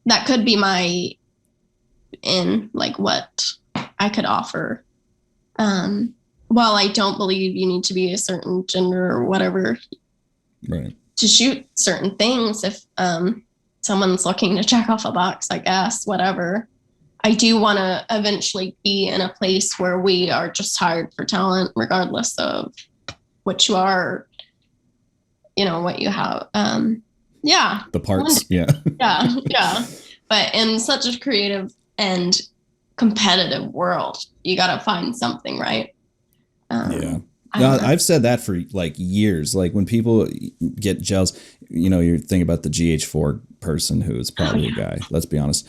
That could be my what I could offer. While I don't believe you need to be a certain gender or whatever, right, to shoot certain things, if someone's looking to check off a box, I guess, whatever. I do want to eventually be in a place where we are just hired for talent, regardless of what you are, what you have. Yeah. The parts. Yeah. Yeah. But in such a creative and competitive world, you got to find something, right? Yeah. I've said that for years. When people get jealous, you're thinking about the GH4 person who is probably a guy, let's be honest.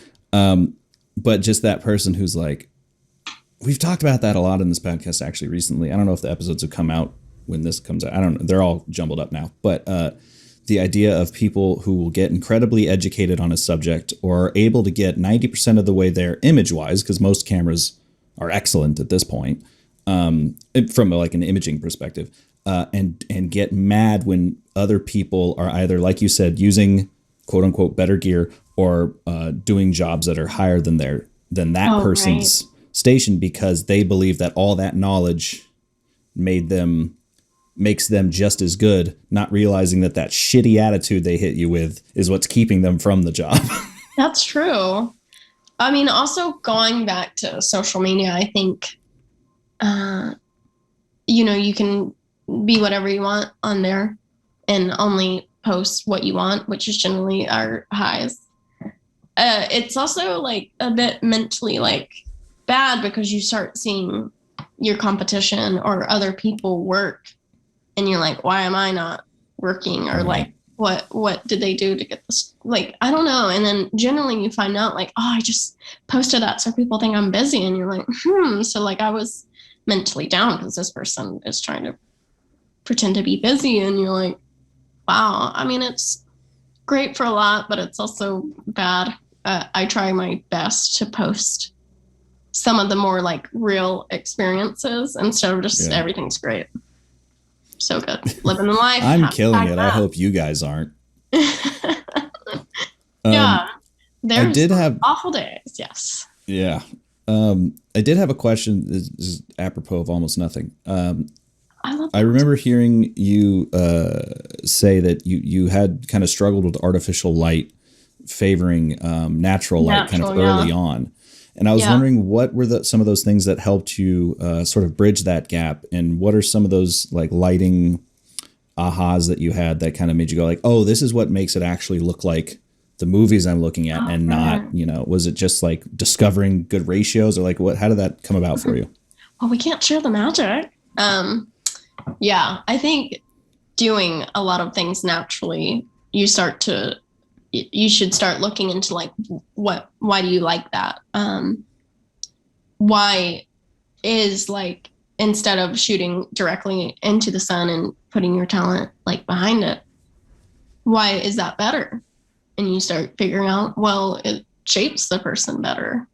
But just that person who's we've talked about that a lot in this podcast actually recently. I don't know if the episodes have come out when this comes out. I don't know. They're all jumbled up now. But the idea of people who will get incredibly educated on a subject or are able to get 90% of the way there image-wise, because most cameras are excellent at this point, from an imaging perspective, and get mad when other people are either, like you said, using quote unquote better gear or doing jobs that are higher than that person's station, because they believe that all that knowledge makes them just as good, not realizing that shitty attitude they hit you with is what's keeping them from the job. That's true. I mean, also going back to social media, I think, you can be whatever you want on there and only post what you want, which is generally our highs. It's also a bit mentally bad, because you start seeing your competition or other people work, and you're why am I not working? Or what did they do to get this? I don't know. And then generally you find out I just posted that so people think I'm busy, and you're so I was mentally down because this person is trying to pretend to be busy, and you're wow. I mean, it's great for a lot, but it's also bad. I try my best to post some of the more real experiences instead of just everything's great. So good. Living the life. I'm killing it. I hope you guys aren't. Yeah. I did have awful days. Yes. Yeah. I did have a question. This is apropos of almost nothing. I remember hearing you say that you had kind of struggled with artificial light favoring natural light kind of early on. And I was wondering, what were some of those things that helped you sort of bridge that gap? And what are some of those like lighting ahas that you had that kind of made you go like, oh, this is what makes it actually look like the movies I'm looking at, and not, was it just like discovering good ratios, or like how did that come about for you? Well, we can't share the magic. I think doing a lot of things naturally, you should start looking into like, why do you like that? Why is, like, instead of shooting directly into the sun and putting your talent like behind it, why is that better? And you start figuring out, well, it shapes the person better.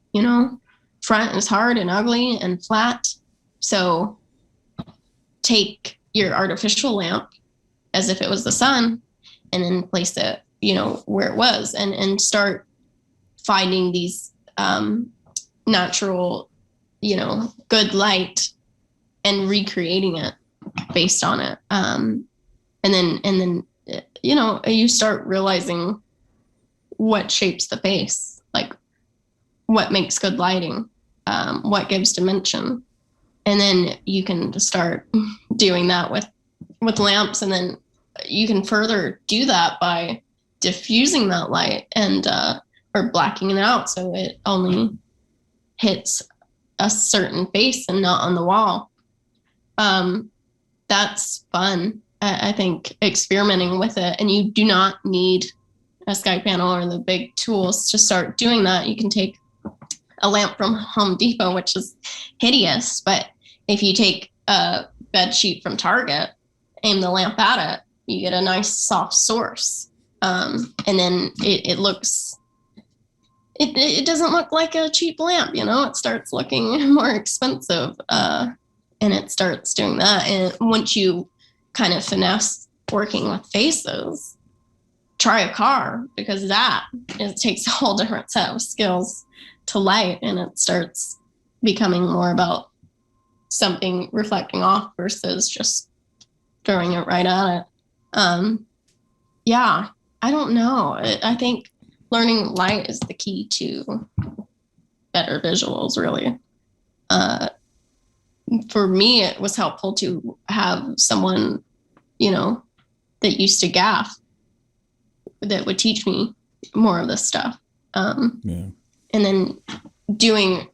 Front is hard and ugly and flat. So take your artificial lamp as if it was the sun, and then place it, where it was, and start finding these natural, good light, and recreating it based on it. And then you start realizing what shapes the face, like what makes good lighting, what gives dimension. And then you can start doing that with lamps. And then you can further do that by diffusing that light and or blacking it out so it only hits a certain face and not on the wall. That's fun. I think experimenting with it, and you do not need a sky panel or the big tools to start doing that. You can take a lamp from Home Depot, which is hideous, but if you take a bed sheet from Target, aim the lamp at it, you get a nice soft source. And then it looks, it doesn't look like a cheap lamp, it starts looking more expensive. And it starts doing that. And once you kind of finesse working with faces, try a car, because it takes a whole different set of skills to light, and it starts becoming more about something reflecting off versus just throwing it right at it. I don't know. I think learning light is the key to better visuals, really. For me, it was helpful to have someone, that used to gaff, that would teach me more of this stuff. And then doing,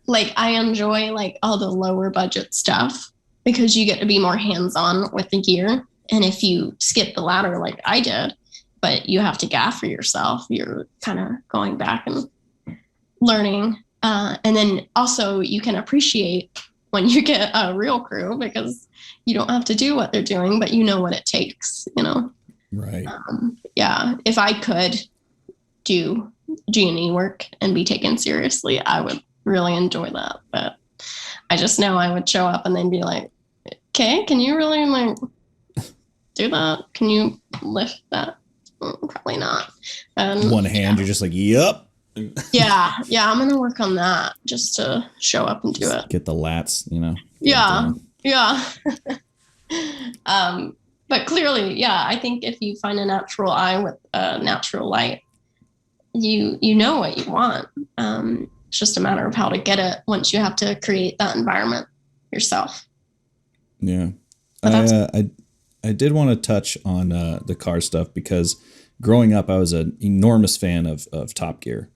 like, I enjoy like all the lower budget stuff because you get to be more hands-on with the gear. And if you skip the ladder like I did, but you have to gaff for yourself, you're kind of going back and learning. And then also you can appreciate when you get a real crew, because you don't have to do what they're doing, but you know what it takes, Right. If I could do G&E work and be taken seriously, I would really enjoy that. But I just know I would show up and then be like, okay, can you really like do that? Can you lift that? Probably not. One hand, you're just like, yep. Yeah, I'm gonna work on that just to show up and do it. Get the lats, Yeah. But clearly, I think if you find a natural eye with a natural light, you know what you want. It's just a matter of how to get it once you have to create that environment yourself. Yeah. I did want to touch on the car stuff, because growing up, I was an enormous fan of Top Gear.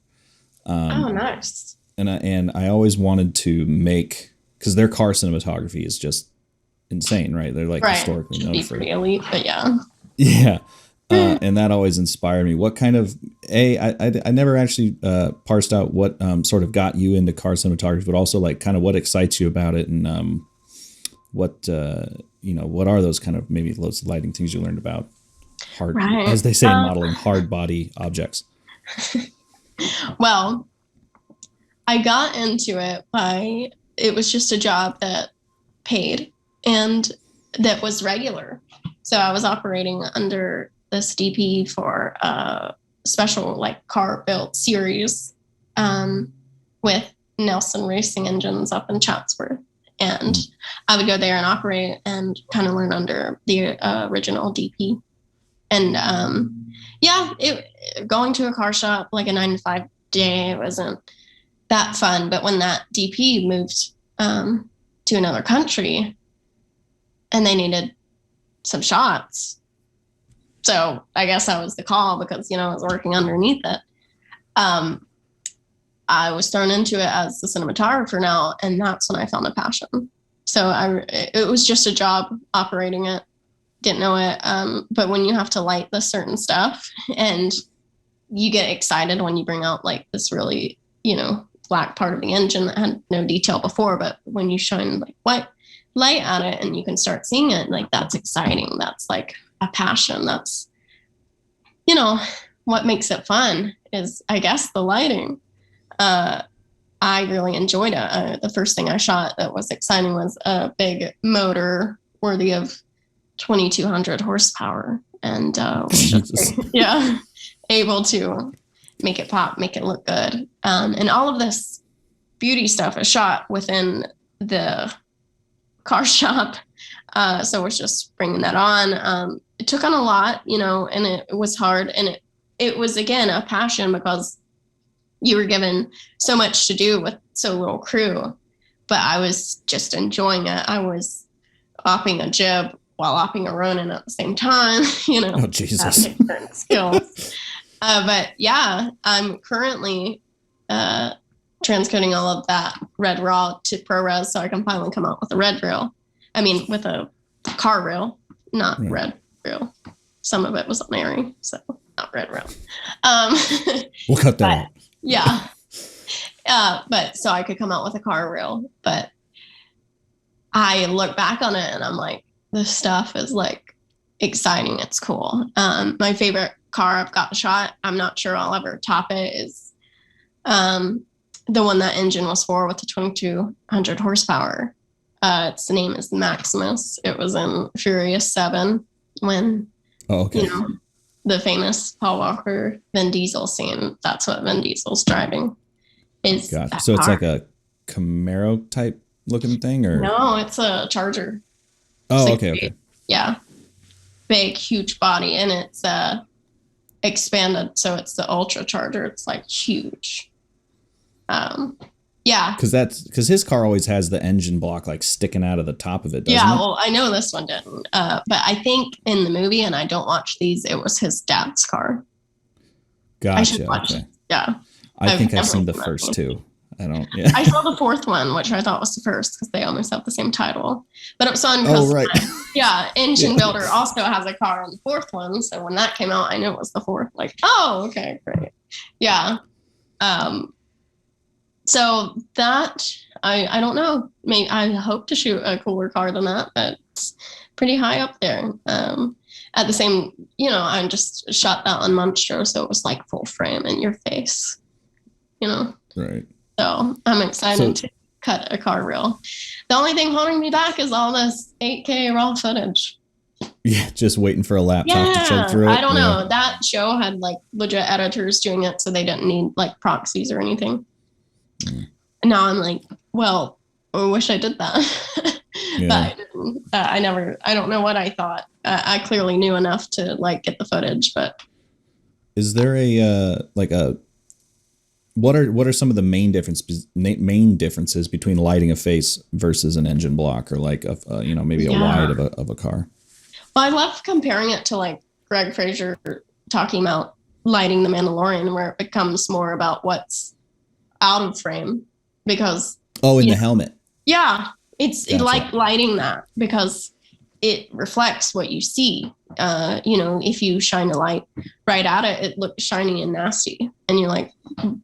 Oh, nice. And I always wanted to make, because their car cinematography is just insane, right? They're like historically known for pretty elite, but yeah. Yeah. And that always inspired me. What kind of I never actually parsed out what sort of got you into car cinematography, but also like kind of what excites you about it, and what are those kind of maybe those lighting things you learned about hard, as they say in modeling, hard body objects. Well, I got into it it was just a job that paid and that was regular. So I was operating under this DP for a special like car built series with Nelson Racing Engines up in Chatsworth. And I would go there and operate and kind of learn under the original DP. And going to a car shop like a 9 to 5 day wasn't that fun. But when that DP moved to another country and they needed some shots, so I guess that was the call because, I was working underneath it. I was thrown into it as the cinematographer now, and that's when I found a passion. So it was just a job operating it. Didn't know it. But when you have to light the certain stuff and you get excited when you bring out like this really, black part of the engine that had no detail before, but when you shine like white light at it and you can start seeing it, like that's exciting. That's like a passion. That's, what makes it fun is, I guess, the lighting. I really enjoyed it. The first thing I shot that was exciting was a big motor worthy of 2,200 horsepower, and able to make it pop, make it look good. And all of this beauty stuff is shot within the car shop. So we're just bringing that on. It took on a lot, and it was hard. And it was, again, a passion because you were given so much to do with so little crew. But I was just enjoying it. I was opping a jib while opping a Ronin at the same time, Oh, Jesus. Certain skills. But yeah, I'm currently transcoding all of that red raw to ProRes so I can finally come out with a red reel. I mean, with a car reel, not red reel. Some of it was on Airy, so not red reel. We'll cut that out. Yeah. But so I could come out with a car reel. But I look back on it and I'm like, this stuff is like exciting. It's cool. My favorite car I've got shot, I'm not sure I'll ever top it, is the one that engine was for with the 2,200 horsepower. Its name is Maximus. It was in Furious 7 when, the famous Paul Walker Vin Diesel scene. That's what Vin Diesel's driving. Gotcha. So it's like a Camaro type looking thing, or no? It's a Charger. Oh, okay. Yeah, big, huge body, and it's expanded, so it's the Ultra Charger. It's like huge. Yeah, because his car always has the engine block like sticking out of the top of it. Doesn't it? Well, I know this one didn't, but I think in the movie, and I don't watch these, it was his dad's car. Gotcha. Okay. Yeah, I think I've seen the first two. I don't. Yeah. I saw the fourth one, which I thought was the first because they almost have the same title. But it was on because Engine Builder also has a car on the fourth one. So when that came out, I knew it was the fourth. Like, oh, okay, great. Yeah. So that I don't know. Maybe I hope to shoot a cooler car than that, but it's pretty high up there. At the same, I just shot that on Monstro, so it was like full frame in your face. Right. So I'm excited to cut a car reel. The only thing holding me back is all this 8K raw footage. Yeah, just waiting for a laptop to check through it. I don't know. That show had like legit editors doing it, so they didn't need like proxies or anything. And now I'm like, well, I wish I did that. But I didn't. I don't know what I thought. I clearly knew enough to like get the footage, but. Is there what are some of the main differences between lighting a face versus an engine block, or like maybe a wide of a car? Well, I love comparing it to like Greg Fraser talking about lighting The Mandalorian, where it becomes more about what's out of frame, because in the helmet. Yeah, it's Gotcha. like lighting that because it reflects what you see. If you shine a light right at it, it looks shiny and nasty. And you're like,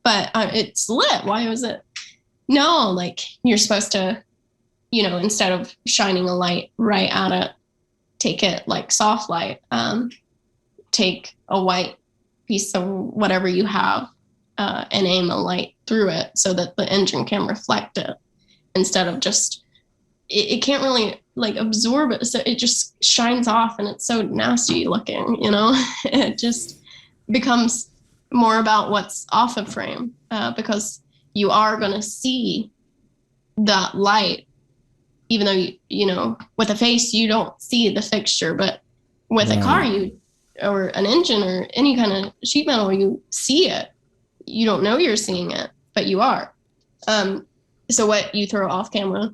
but it's lit. Why was it? No, like you're supposed to, instead of shining a light right at it, take it like soft light. Take a white piece of whatever you have and aim a light through it so that the engine can reflect it instead of just, it can't really like absorb it, so it just shines off and it's so nasty looking. It just becomes more about what's off of frame, because you are going to see that light, even though you with a face you don't see the fixture, but with a car you or an engine or any kind of sheet metal, you see it. You don't know you're seeing it, but you are. So what you throw off camera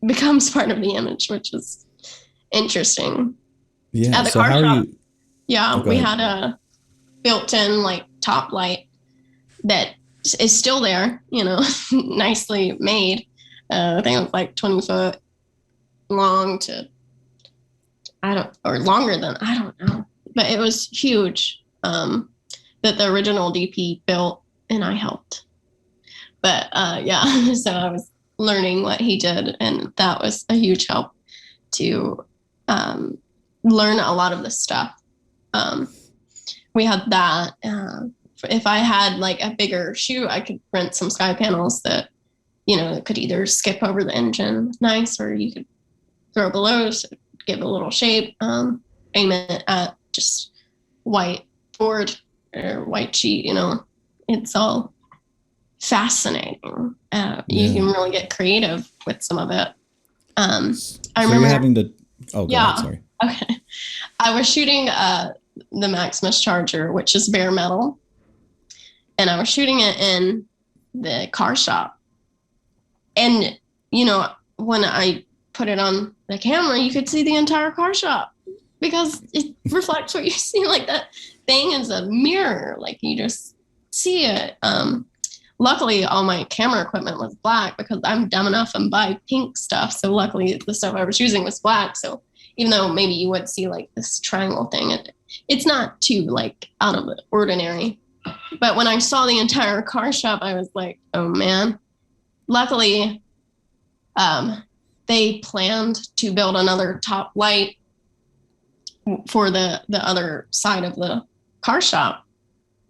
becomes part of the image, which is interesting. Yeah. At the So car how are shop, you? yeah, Oh, go we ahead. had a built-in like top light that is still there, nicely made. I think it was like 20 foot long to, or longer than, I don't know, but it was huge, that the original DP built and I helped. But yeah, so I was learning what he did, and that was a huge help to learn a lot of the stuff. We had that. If I had like a bigger shoot, I could rent some sky panels that, could either skip over the engine nice, or you could throw below, so give it a little shape, aim it at just white board or white sheet, it's all fascinating. You can really get creative with some of it. I So remember you're having to. Oh, go ahead. Yeah. Sorry. Okay. I was shooting the Maximus Charger, which is bare metal, and I was shooting it in the car shop. And, when I put it on the camera, you could see the entire car shop because it reflects what you see. Like, that thing is a mirror. Like, you just see it. Luckily, all my camera equipment was black because I'm dumb enough and buy pink stuff. So luckily, the stuff I was using was black. So even though maybe you would see like this triangle thing, it's not too like out of the ordinary. But when I saw the entire car shop, I was like, oh man. Luckily, they planned to build another top light for the other side of the car shop.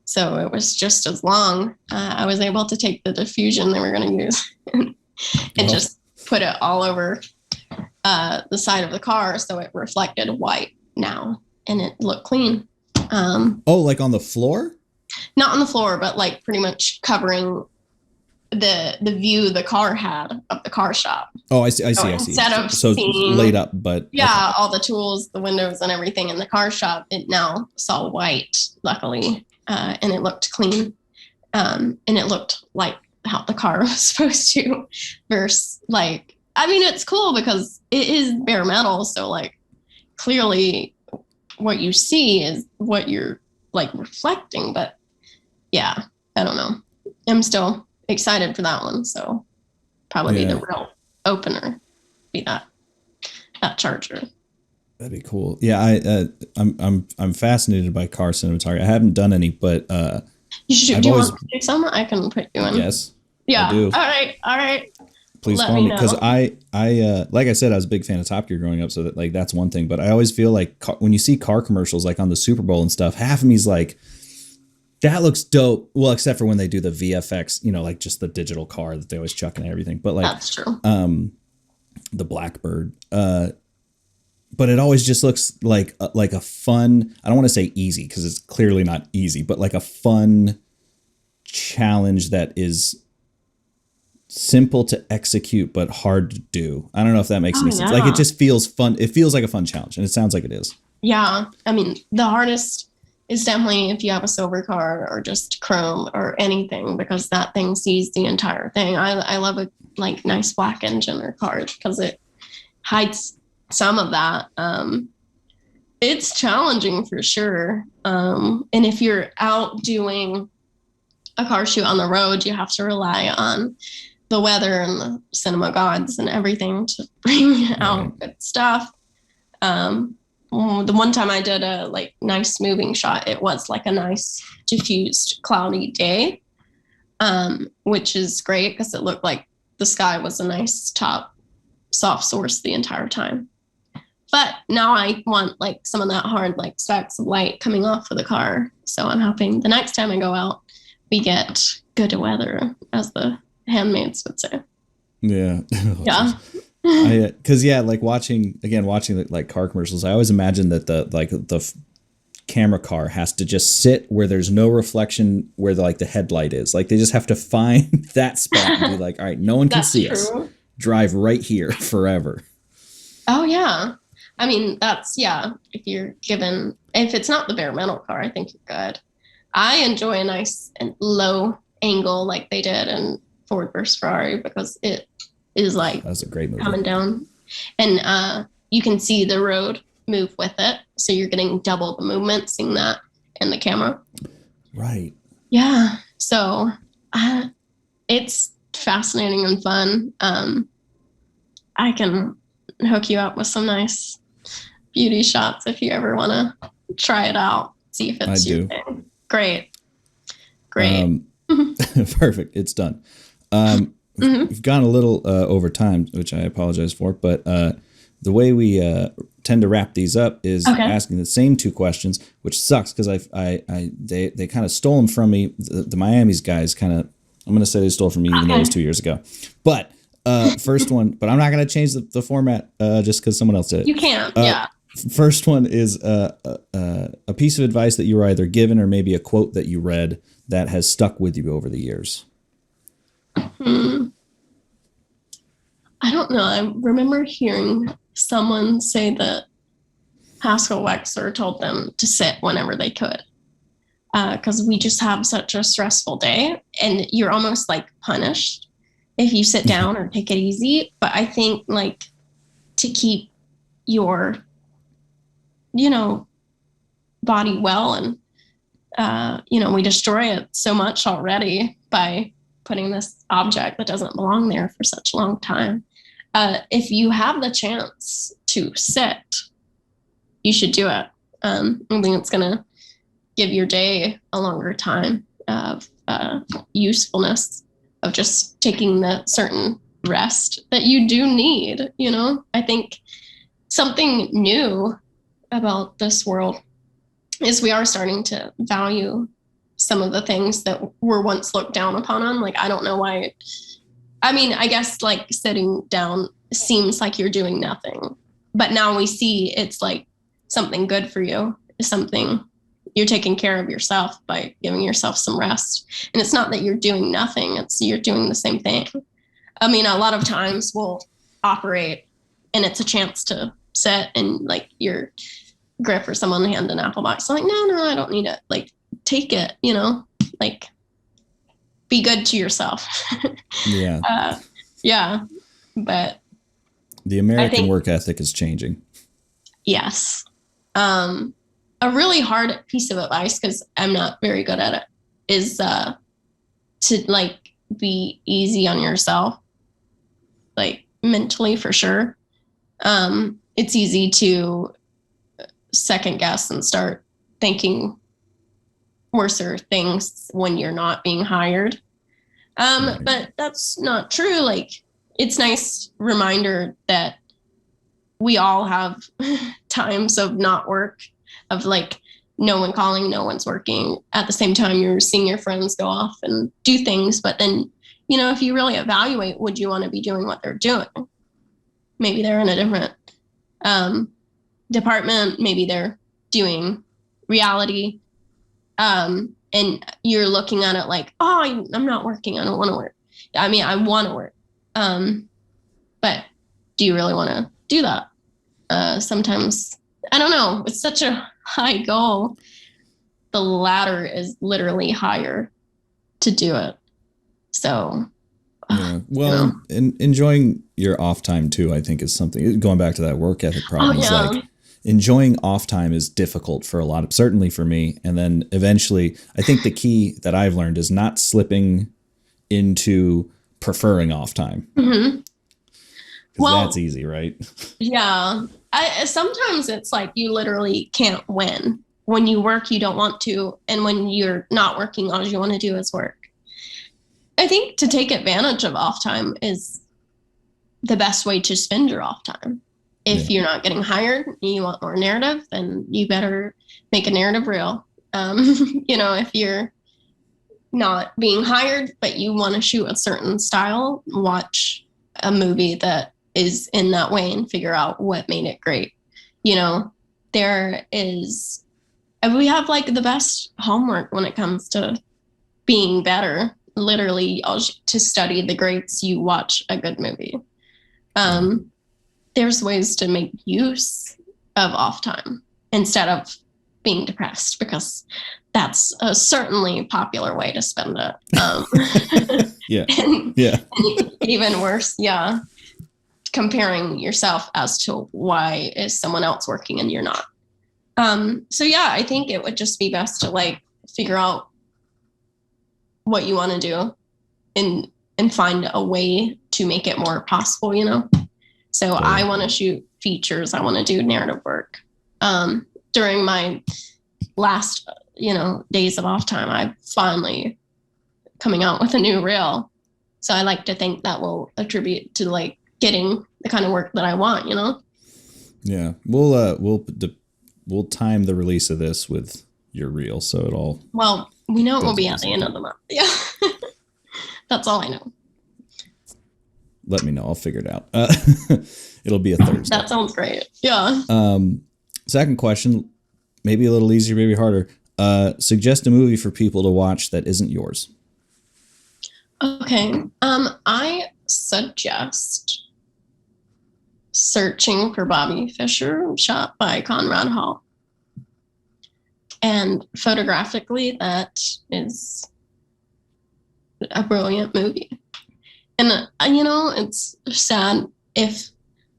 So it was just as long. I was able to take the diffusion they were going to use and just put it all over the side of the car, so it reflected white now, and it looked clean. Like on the floor? Not on the floor, but like pretty much covering the view the car had of the car shop. Oh, I see. Instead of so seeing laid up, but yeah, all the tools, the windows, and everything in the car shop, it now saw white, luckily, and it looked clean, and it looked like how the car was supposed to. Versus, like, I mean, it's cool because it is bare metal, so like clearly, what you see is what you're like reflecting. But yeah, I don't know. I'm still excited for that one, so probably be the real opener, be that Charger. That'd be cool. Yeah, I'm fascinated by car cinematography. I haven't done any, but you should. Do you want to do some? I can put you in. Yes. Yeah. I do. All right. Please call me, because I like I said, I was a big fan of Top Gear growing up, so that like that's one thing. But I always feel like when you see car commercials like on the Super Bowl and stuff, half of me's like, that looks dope. Well, except for when they do the VFX, like just the digital car that they always chuck in everything. But like that's true. The Blackbird. But it always just looks like a fun, I don't want to say easy because it's clearly not easy, but like a fun challenge that is simple to execute but hard to do. I don't know if that makes any sense. Like, it just feels fun. It feels like a fun challenge, and it sounds like it is. Yeah. I mean, the hardest is definitely if you have a silver car or just chrome or anything, because that thing sees the entire thing. I love a like nice black engine or car because it hides some of that. It's challenging for sure. And if you're out doing a car shoot on the road, you have to rely on the weather and the cinema gods and everything to bring out good stuff. The one time I did a like nice moving shot, it was like a nice diffused cloudy day, which is great because it looked like the sky was a nice top soft source the entire time. But now I want like some of that hard like specks of light coming off of the car. So I'm hoping the next time I go out, we get good weather, as the handmaids would say. Yeah. Yeah. Because like watching like car commercials, I always imagine that the camera car has to just sit where there's no reflection, where the headlight is. Like, they just have to find that spot and be like, all right, no one can see us. Drive right here forever. Oh yeah, I mean, that's, yeah, if it's not the bare metal car, I think you're good. I enjoy a nice and low angle like they did in Ford versus Ferrari, because it is like That was a great movie. coming down, and you can see the road move with it. So you're getting double the movement, seeing that in the camera. Right. Yeah. So it's fascinating and fun. I can hook you up with some nice beauty shots if you ever want to try it out. See if it's your thing. Great. Perfect. It's done. We've gone a little over time, which I apologize for, but the way we tend to wrap these up is asking the same two questions, which sucks because they kind of stole them from me. The Miami's guys kind of, I'm going to say they stole from me even though it was 2 years ago. But first one, but I'm not going to change the format just because someone else did it. You can't, yeah. First one is a piece of advice that you were either given or maybe a quote that you read that has stuck with you over the years. I don't know. I remember hearing someone say that Haskell Wexler told them to sit whenever they could, because we just have such a stressful day, and you're almost like punished if you sit down or take it easy. But I think like to keep your, body well, and we destroy it so much already by putting this object that doesn't belong there for such a long time. If you have the chance to sit, you should do it. I think it's going to give your day a longer time of usefulness of just taking the certain rest that you do need. I think something new about this world is we are starting to value some of the things that were once looked down upon on. Like, I don't know why. I guess like sitting down seems like you're doing nothing, but now we see it's like something good for you, something you're taking care of yourself by giving yourself some rest. And it's not that you're doing nothing, it's you're doing the same thing. A lot of times we'll operate and it's a chance to sit and like your grip or someone hand an apple box. I'm like, no, I don't need it. Like, take it, like be good to yourself. Yeah. Yeah. But the American work ethic is changing. Yes. A really hard piece of advice, because I'm not very good at it, is to like be easy on yourself, like mentally for sure. It's easy to second guess and start thinking worser things when you're not being hired. But that's not true. Like, it's nice reminder that we all have times of not work, of like no one calling, no one's working. At the same time, you're seeing your friends go off and do things. But then, if you really evaluate, would you want to be doing what they're doing? Maybe they're in a different department. Maybe they're doing reality. And you're looking at it like, oh, I'm not working. I don't want to work. I want to work. But do you really want to do that? Sometimes, I don't know. It's such a high goal. The ladder is literally higher to do it. So, yeah. Well, and enjoying your off time too, I think, is something, going back to that work ethic problem. Like, enjoying off time is difficult for a lot of, certainly for me. And then eventually, I think the key that I've learned is not slipping into preferring off time. Mm-hmm. Well, that's easy, right? Yeah. Sometimes it's like you literally can't win. When you work, you don't want to. And when you're not working, all you want to do is work. I think to take advantage of off time is the best way to spend your off time. If you're not getting hired and you want more narrative, then you better make a narrative reel. If you're not being hired, but you want to shoot a certain style, watch a movie that is in that way and figure out what made it great. We have like the best homework when it comes to being better. Literally, to study the greats, you watch a good movie. There's ways to make use of off time instead of being depressed, because that's a certainly popular way to spend it. Yeah. And even worse, yeah, comparing yourself as to why is someone else working and you're not. So yeah, I think it would just be best to like figure out what you want to do and find a way to make it more possible, you know? So I want to shoot features. I want to do narrative work. During my last, days of off time, I finally coming out with a new reel. So I like to think that will attribute to like getting the kind of work that I want, you know? Yeah. We'll time the release of this with your reel. So it all. Well, we know it will be at the end of the month. Yeah. That's all I know. Let me know. I'll figure it out. It'll be a Thursday. That sounds great. Yeah. Second question, maybe a little easier, maybe harder. Suggest a movie for people to watch that isn't yours. Okay. I suggest Searching for Bobby Fischer, shot by Conrad Hall. And photographically, that is a brilliant movie. And, it's sad if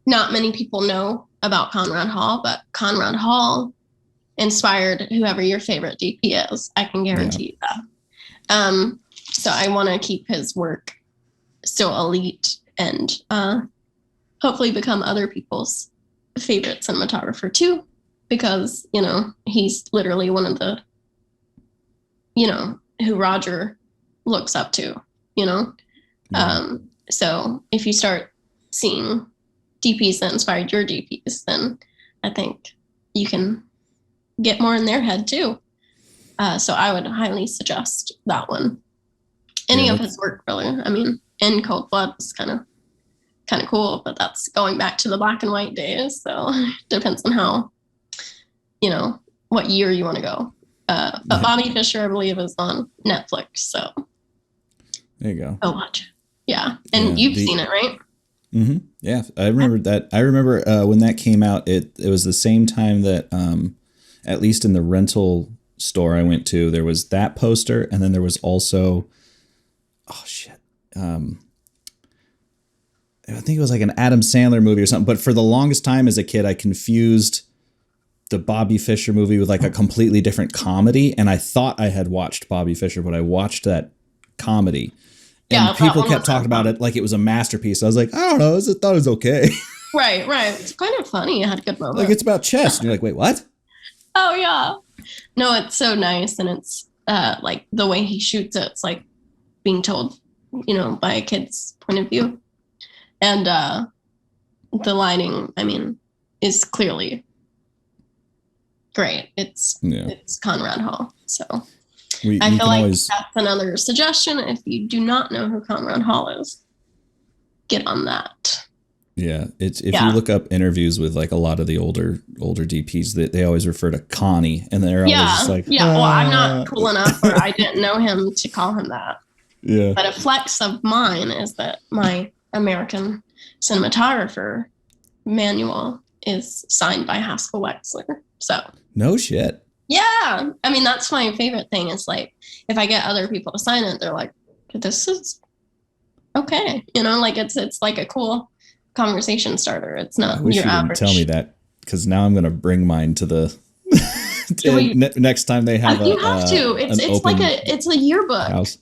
not many people know about Conrad Hall, but Conrad Hall inspired whoever your favorite DP is. I can guarantee you that. So I want to keep his work still elite and hopefully become other people's favorite cinematographer too, because, he's literally one of the, who Roger looks up to, So if you start seeing DPs that inspired your DPs, then I think you can get more in their head too. So I would highly suggest that one. Any of his work, really. I mean, In Cold Blood is kind of cool, but that's going back to the black and white days. So it depends on how, what year you want to go. But Bobby Fischer, I believe, is on Netflix. So there you go. Go watch it. Yeah. And you've seen it, right? Mm-hmm. Yeah. I remember that. I remember when that came out, it was the same time that, at least in the rental store I went to, there was that poster. And then there was also, oh shit. I think it was like an Adam Sandler movie or something. But for the longest time as a kid, I confused the Bobby Fischer movie with like a completely different comedy. And I thought I had watched Bobby Fischer, but I watched that comedy. And people kept talking about it like it was a masterpiece. I was like, I don't know. I thought it was okay. Right. It's kind of funny. It had a good moment. Like, it's about chess. And you're like, wait, what? Oh, yeah. No, it's so nice. And it's like the way he shoots it, it's like being told, by a kid's point of view. And the lighting, I mean, is clearly great. It's Conrad Hall. So I feel like that's another suggestion. If you do not know who Conrad Hall is, get on that. Yeah, if you look up interviews with like a lot of the older DPs, they always refer to Connie, and they're always just like, well, I'm not cool enough, or I didn't know him to call him that. Yeah. But a flex of mine is that my American cinematographer manual is signed by Haskell Wexler. So no shit. Yeah. I mean, that's my favorite thing is like, if I get other people to sign it, they're like, this is okay. Like it's like a cool conversation starter. It's not your average. Tell me that, because now I'm going to bring mine to the next time they have you have to. It's like it's a yearbook house.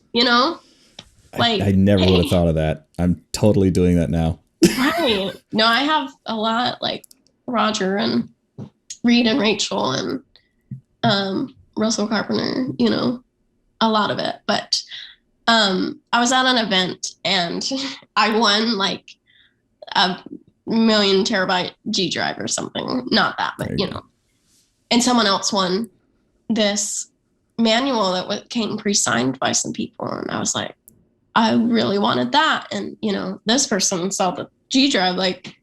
Like I never would have thought of that. I'm totally doing that now. Right. No, I have a lot like Roger and Reed and Rachel and Russell Carpenter, a lot of it. But I was at an event and I won like a 1,000,000 terabyte G drive or something. Not that, but and someone else won this manual that came pre-signed by some people. And I was like, I really wanted that. And, this person saw the G drive, like,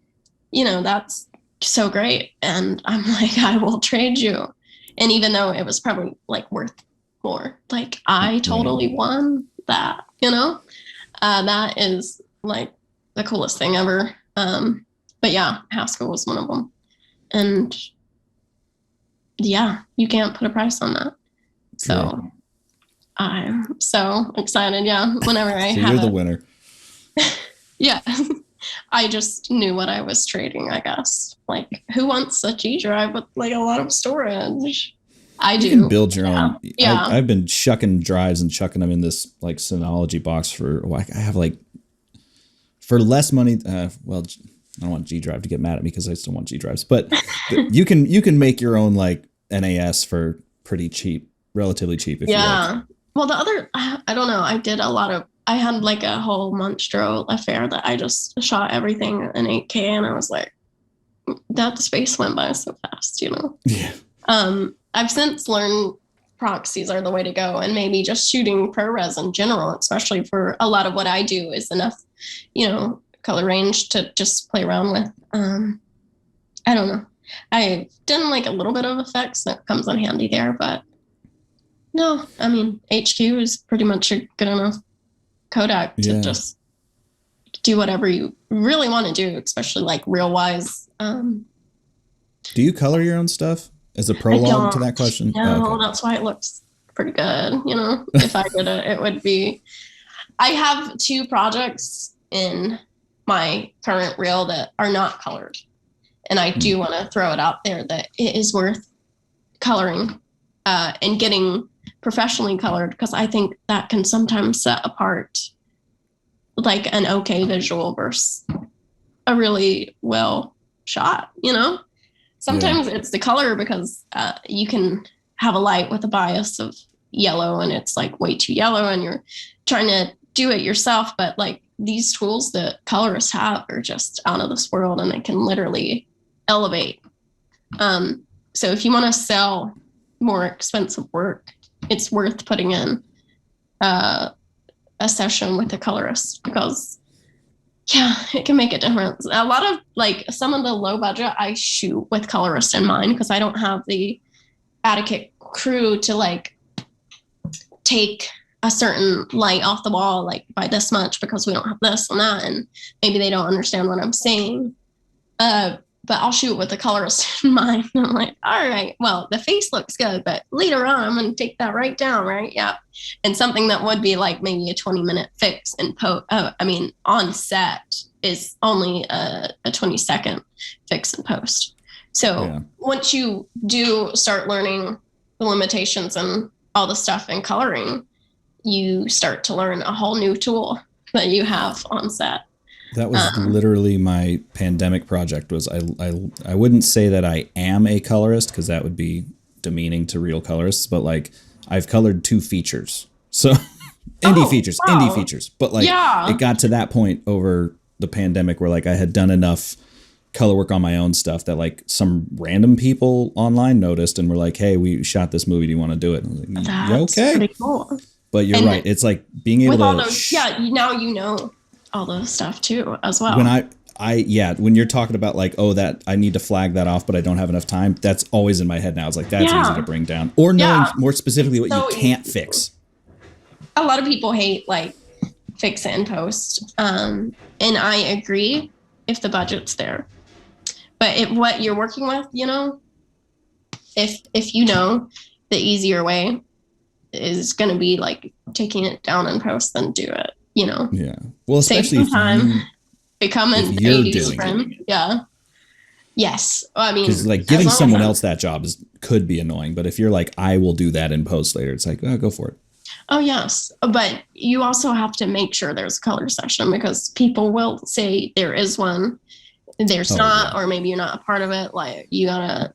that's so great. And I'm like, I will trade you. And even though it was probably like worth more, like I totally won that, that is like the coolest thing ever. But yeah, Haskell was one of them. And yeah, you can't put a price on that. So I'm so excited. Yeah. Whenever I So have you're the winner. Yeah. I just knew what I was trading, I guess. Like, who wants a G drive with like a lot of storage? I do. You can build your own. Yeah. I've been chucking drives and chucking them in this like Synology box for, I have like, for less money. Well, I don't want G drive to get mad at me because I still want G drives, but you can make your own like NAS for pretty cheap, relatively cheap. If you like. Well, the other, I don't know. I had like a whole Monstro affair that I just shot everything in 8K, and I was like, that space went by so fast, you know? Yeah. I've since learned proxies are the way to go, and maybe just shooting ProRes in general, especially for a lot of what I do, is enough, you know, color range to just play around with. I don't know. I've done like a little bit of effects that comes in handy there, but no, I mean, HQ is pretty much a good enough Kodak to just do whatever you really want to do, especially like real wise. Do you color your own stuff? As a prologue to that question? No, that's why it looks pretty good. You know, if I did it, it would be. I have 2 projects in my current reel that are not colored, and I do want to throw it out there that it is worth coloring and getting professionally colored, because I think that can sometimes set apart like an okay visual versus a really well shot, you know? Sometimes it's the color, because you can have a light with a bias of yellow and it's like way too yellow and you're trying to do it yourself. But like these tools that colorists have are just out of this world, and they can literally elevate. So if you want to sell more expensive work, it's worth putting in a session with a colorist, because it can make a difference. A lot of like some of the low budget I shoot with colorists in mind, because I don't have the adequate crew to like take a certain light off the wall like by this much, because we don't have this and that, and maybe they don't understand what I'm saying. But I'll shoot with the colorist in mind. I'm like, all right, well, the face looks good, but later on, I'm going to take that right down, right? Yeah. And something that would be like maybe a 20-minute fix in on set is only a 20-second fix in post. So once you do start learning the limitations and all the stuff in coloring, you start to learn a whole new tool that you have on set. That was literally my pandemic project. Was I wouldn't say that I am a colorist, because that would be demeaning to real colorists, but like I've colored 2 features. So indie features. But like it got to that point over the pandemic where like I had done enough color work on my own stuff that like some random people online noticed and were like, hey, we shot this movie. Do you want to do it? And I was like, that's okay. Pretty cool. But you're right. It's like being able to now you know all those stuff too as well. When you're talking about like, oh, that I need to flag that off, but I don't have enough time, that's always in my head now. It's like, that's easy to bring down, or knowing more specifically what you can't fix. A lot of people hate like fix it in post. And I agree if the budget's there, but what you're working with, you know, if you know the easier way is going to be like taking it down in post, then do it. You know, well, especially save some time, become an 80s friend. Yes, I mean, because like giving someone else that job could be annoying, but if you're like, I will do that in post later, it's like, oh, go for it. Oh yes, but you also have to make sure there's a color session, because people will say there is one, there's not, or maybe you're not a part of it. Like you gotta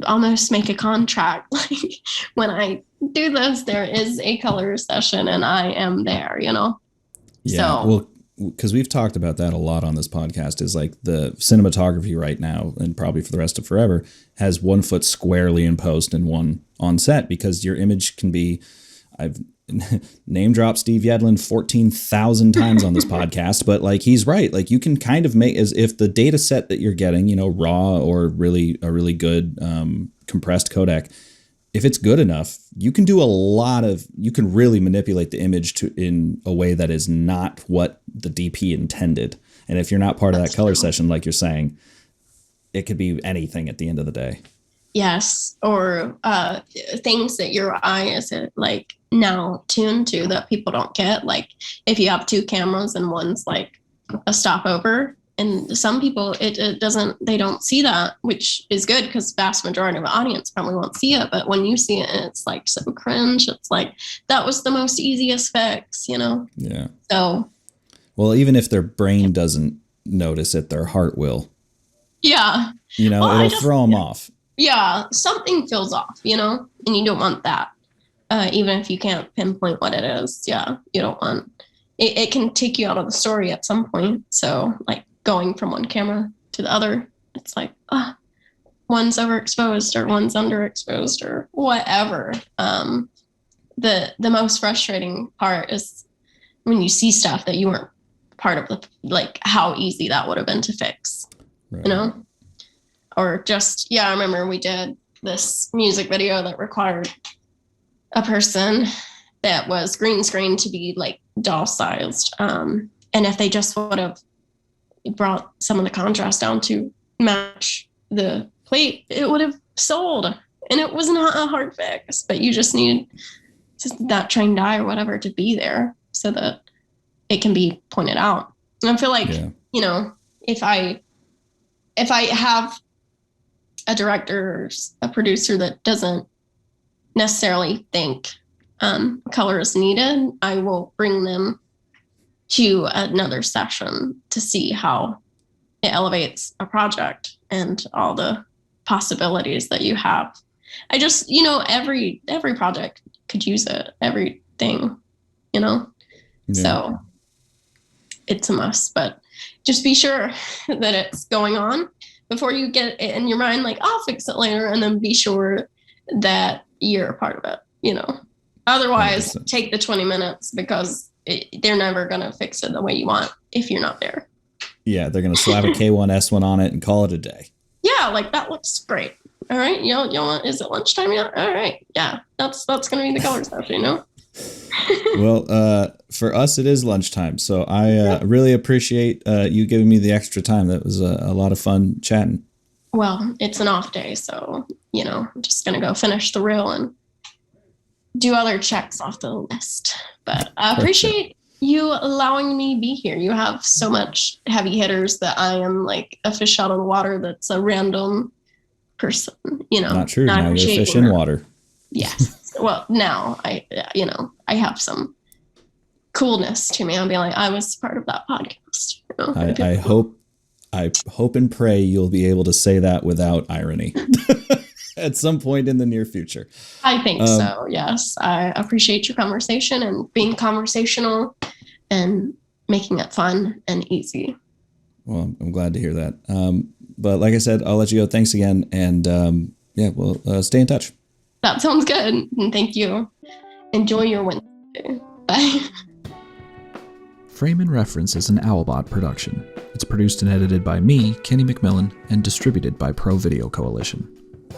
almost make a contract. Like when I do this, there is a color session and I am there. You know. Yeah, well, because we've talked about that a lot on this podcast, is like the cinematography right now, and probably for the rest of forever, has 1 foot squarely in post and 1 on set, because your image can be, I've name dropped Steve Yedlin 14,000 times on this podcast, but like he's right. Like you can kind of make, as if the data set that you're getting, you know, raw or a really good compressed codec, if it's good enough, you can do you can really manipulate the image in a way that is not what the DP intended. And if you're not part of that color session, like you're saying, it could be anything at the end of the day. Yes. Or things that your eye is like now tuned to that people don't get. Like if you have two cameras and one's like a stopover, and some people it doesn't, they don't see that, which is good because vast majority of the audience probably won't see it. But when you see it, it's like so cringe. It's like that was the most easiest fix, you know? Yeah. So. Well, even if their brain doesn't notice it, their heart will. Yeah. You know, Well, it'll throw them off. Yeah, something feels off, you know, and you don't want that. Even if you can't pinpoint what it is. Yeah, you don't want it. It can take you out of the story at some point. So like going from one camera to the other, it's like, one's overexposed or one's underexposed or whatever. The most frustrating part is when you see stuff that you weren't part of, the like how easy that would have been to fix, right. You know? Or just, I remember we did this music video that required a person that was green screen to be like doll sized. And if they just would have brought some of the contrast down to match the plate, it would have sold. And it was not a hard fix, but you just need that trained eye or whatever to be there so that it can be pointed out. And I feel like, you know, if I have a director or a producer that doesn't necessarily think color is needed, I will bring them to another session to see how it elevates a project and all the possibilities that you have. I just, you know, every project could use it, everything, you know? Yeah. So it's a must, but just be sure that it's going on before you get it in your mind, like, I'll fix it later, and then be sure that you're a part of it, you know? Otherwise, 100%. Take the 20 minutes because they're never going to fix it the way you want if you're not there. Yeah, they're going to slap a K1S1 on it and call it a day. Yeah, like, that looks great. All right, you want, is it lunchtime yet? All right, yeah, that's going to be the color stuff, you know? Well, for us, it is lunchtime. So I really appreciate you giving me the extra time. That was a lot of fun chatting. Well, it's an off day. So, you know, I'm just going to go finish the reel and do other checks off the list. But I appreciate you allowing me to be here. You have so much heavy hitters that I am like a fish out of the water that's a random person, you know. Not true. Now you're a fish in water. Yes. Well, now I have some coolness to me. I'll be like, I was part of that podcast. You know? I hope and pray you'll be able to say that without irony at some point in the near future. I think so. Yes. I appreciate your conversation and being conversational and making it fun and easy. Well, I'm glad to hear that. But like I said, I'll let you go. Thanks again. And we'll stay in touch. That sounds good. And thank you. Enjoy your Wednesday. Bye. Frame and Reference is an Owlbot production. It's produced and edited by me, Kenny McMillan, and distributed by ProVideo Coalition.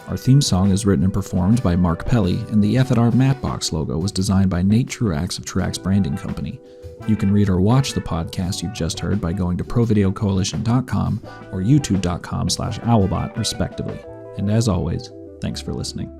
Our theme song is written and performed by Mark Pelly, and the F@R Matbox logo was designed by Nate Truax of Truax Branding Company. You can read or watch the podcast you've just heard by going to provideocoalition.com or youtube.com/owlbot, respectively. And as always, thanks for listening.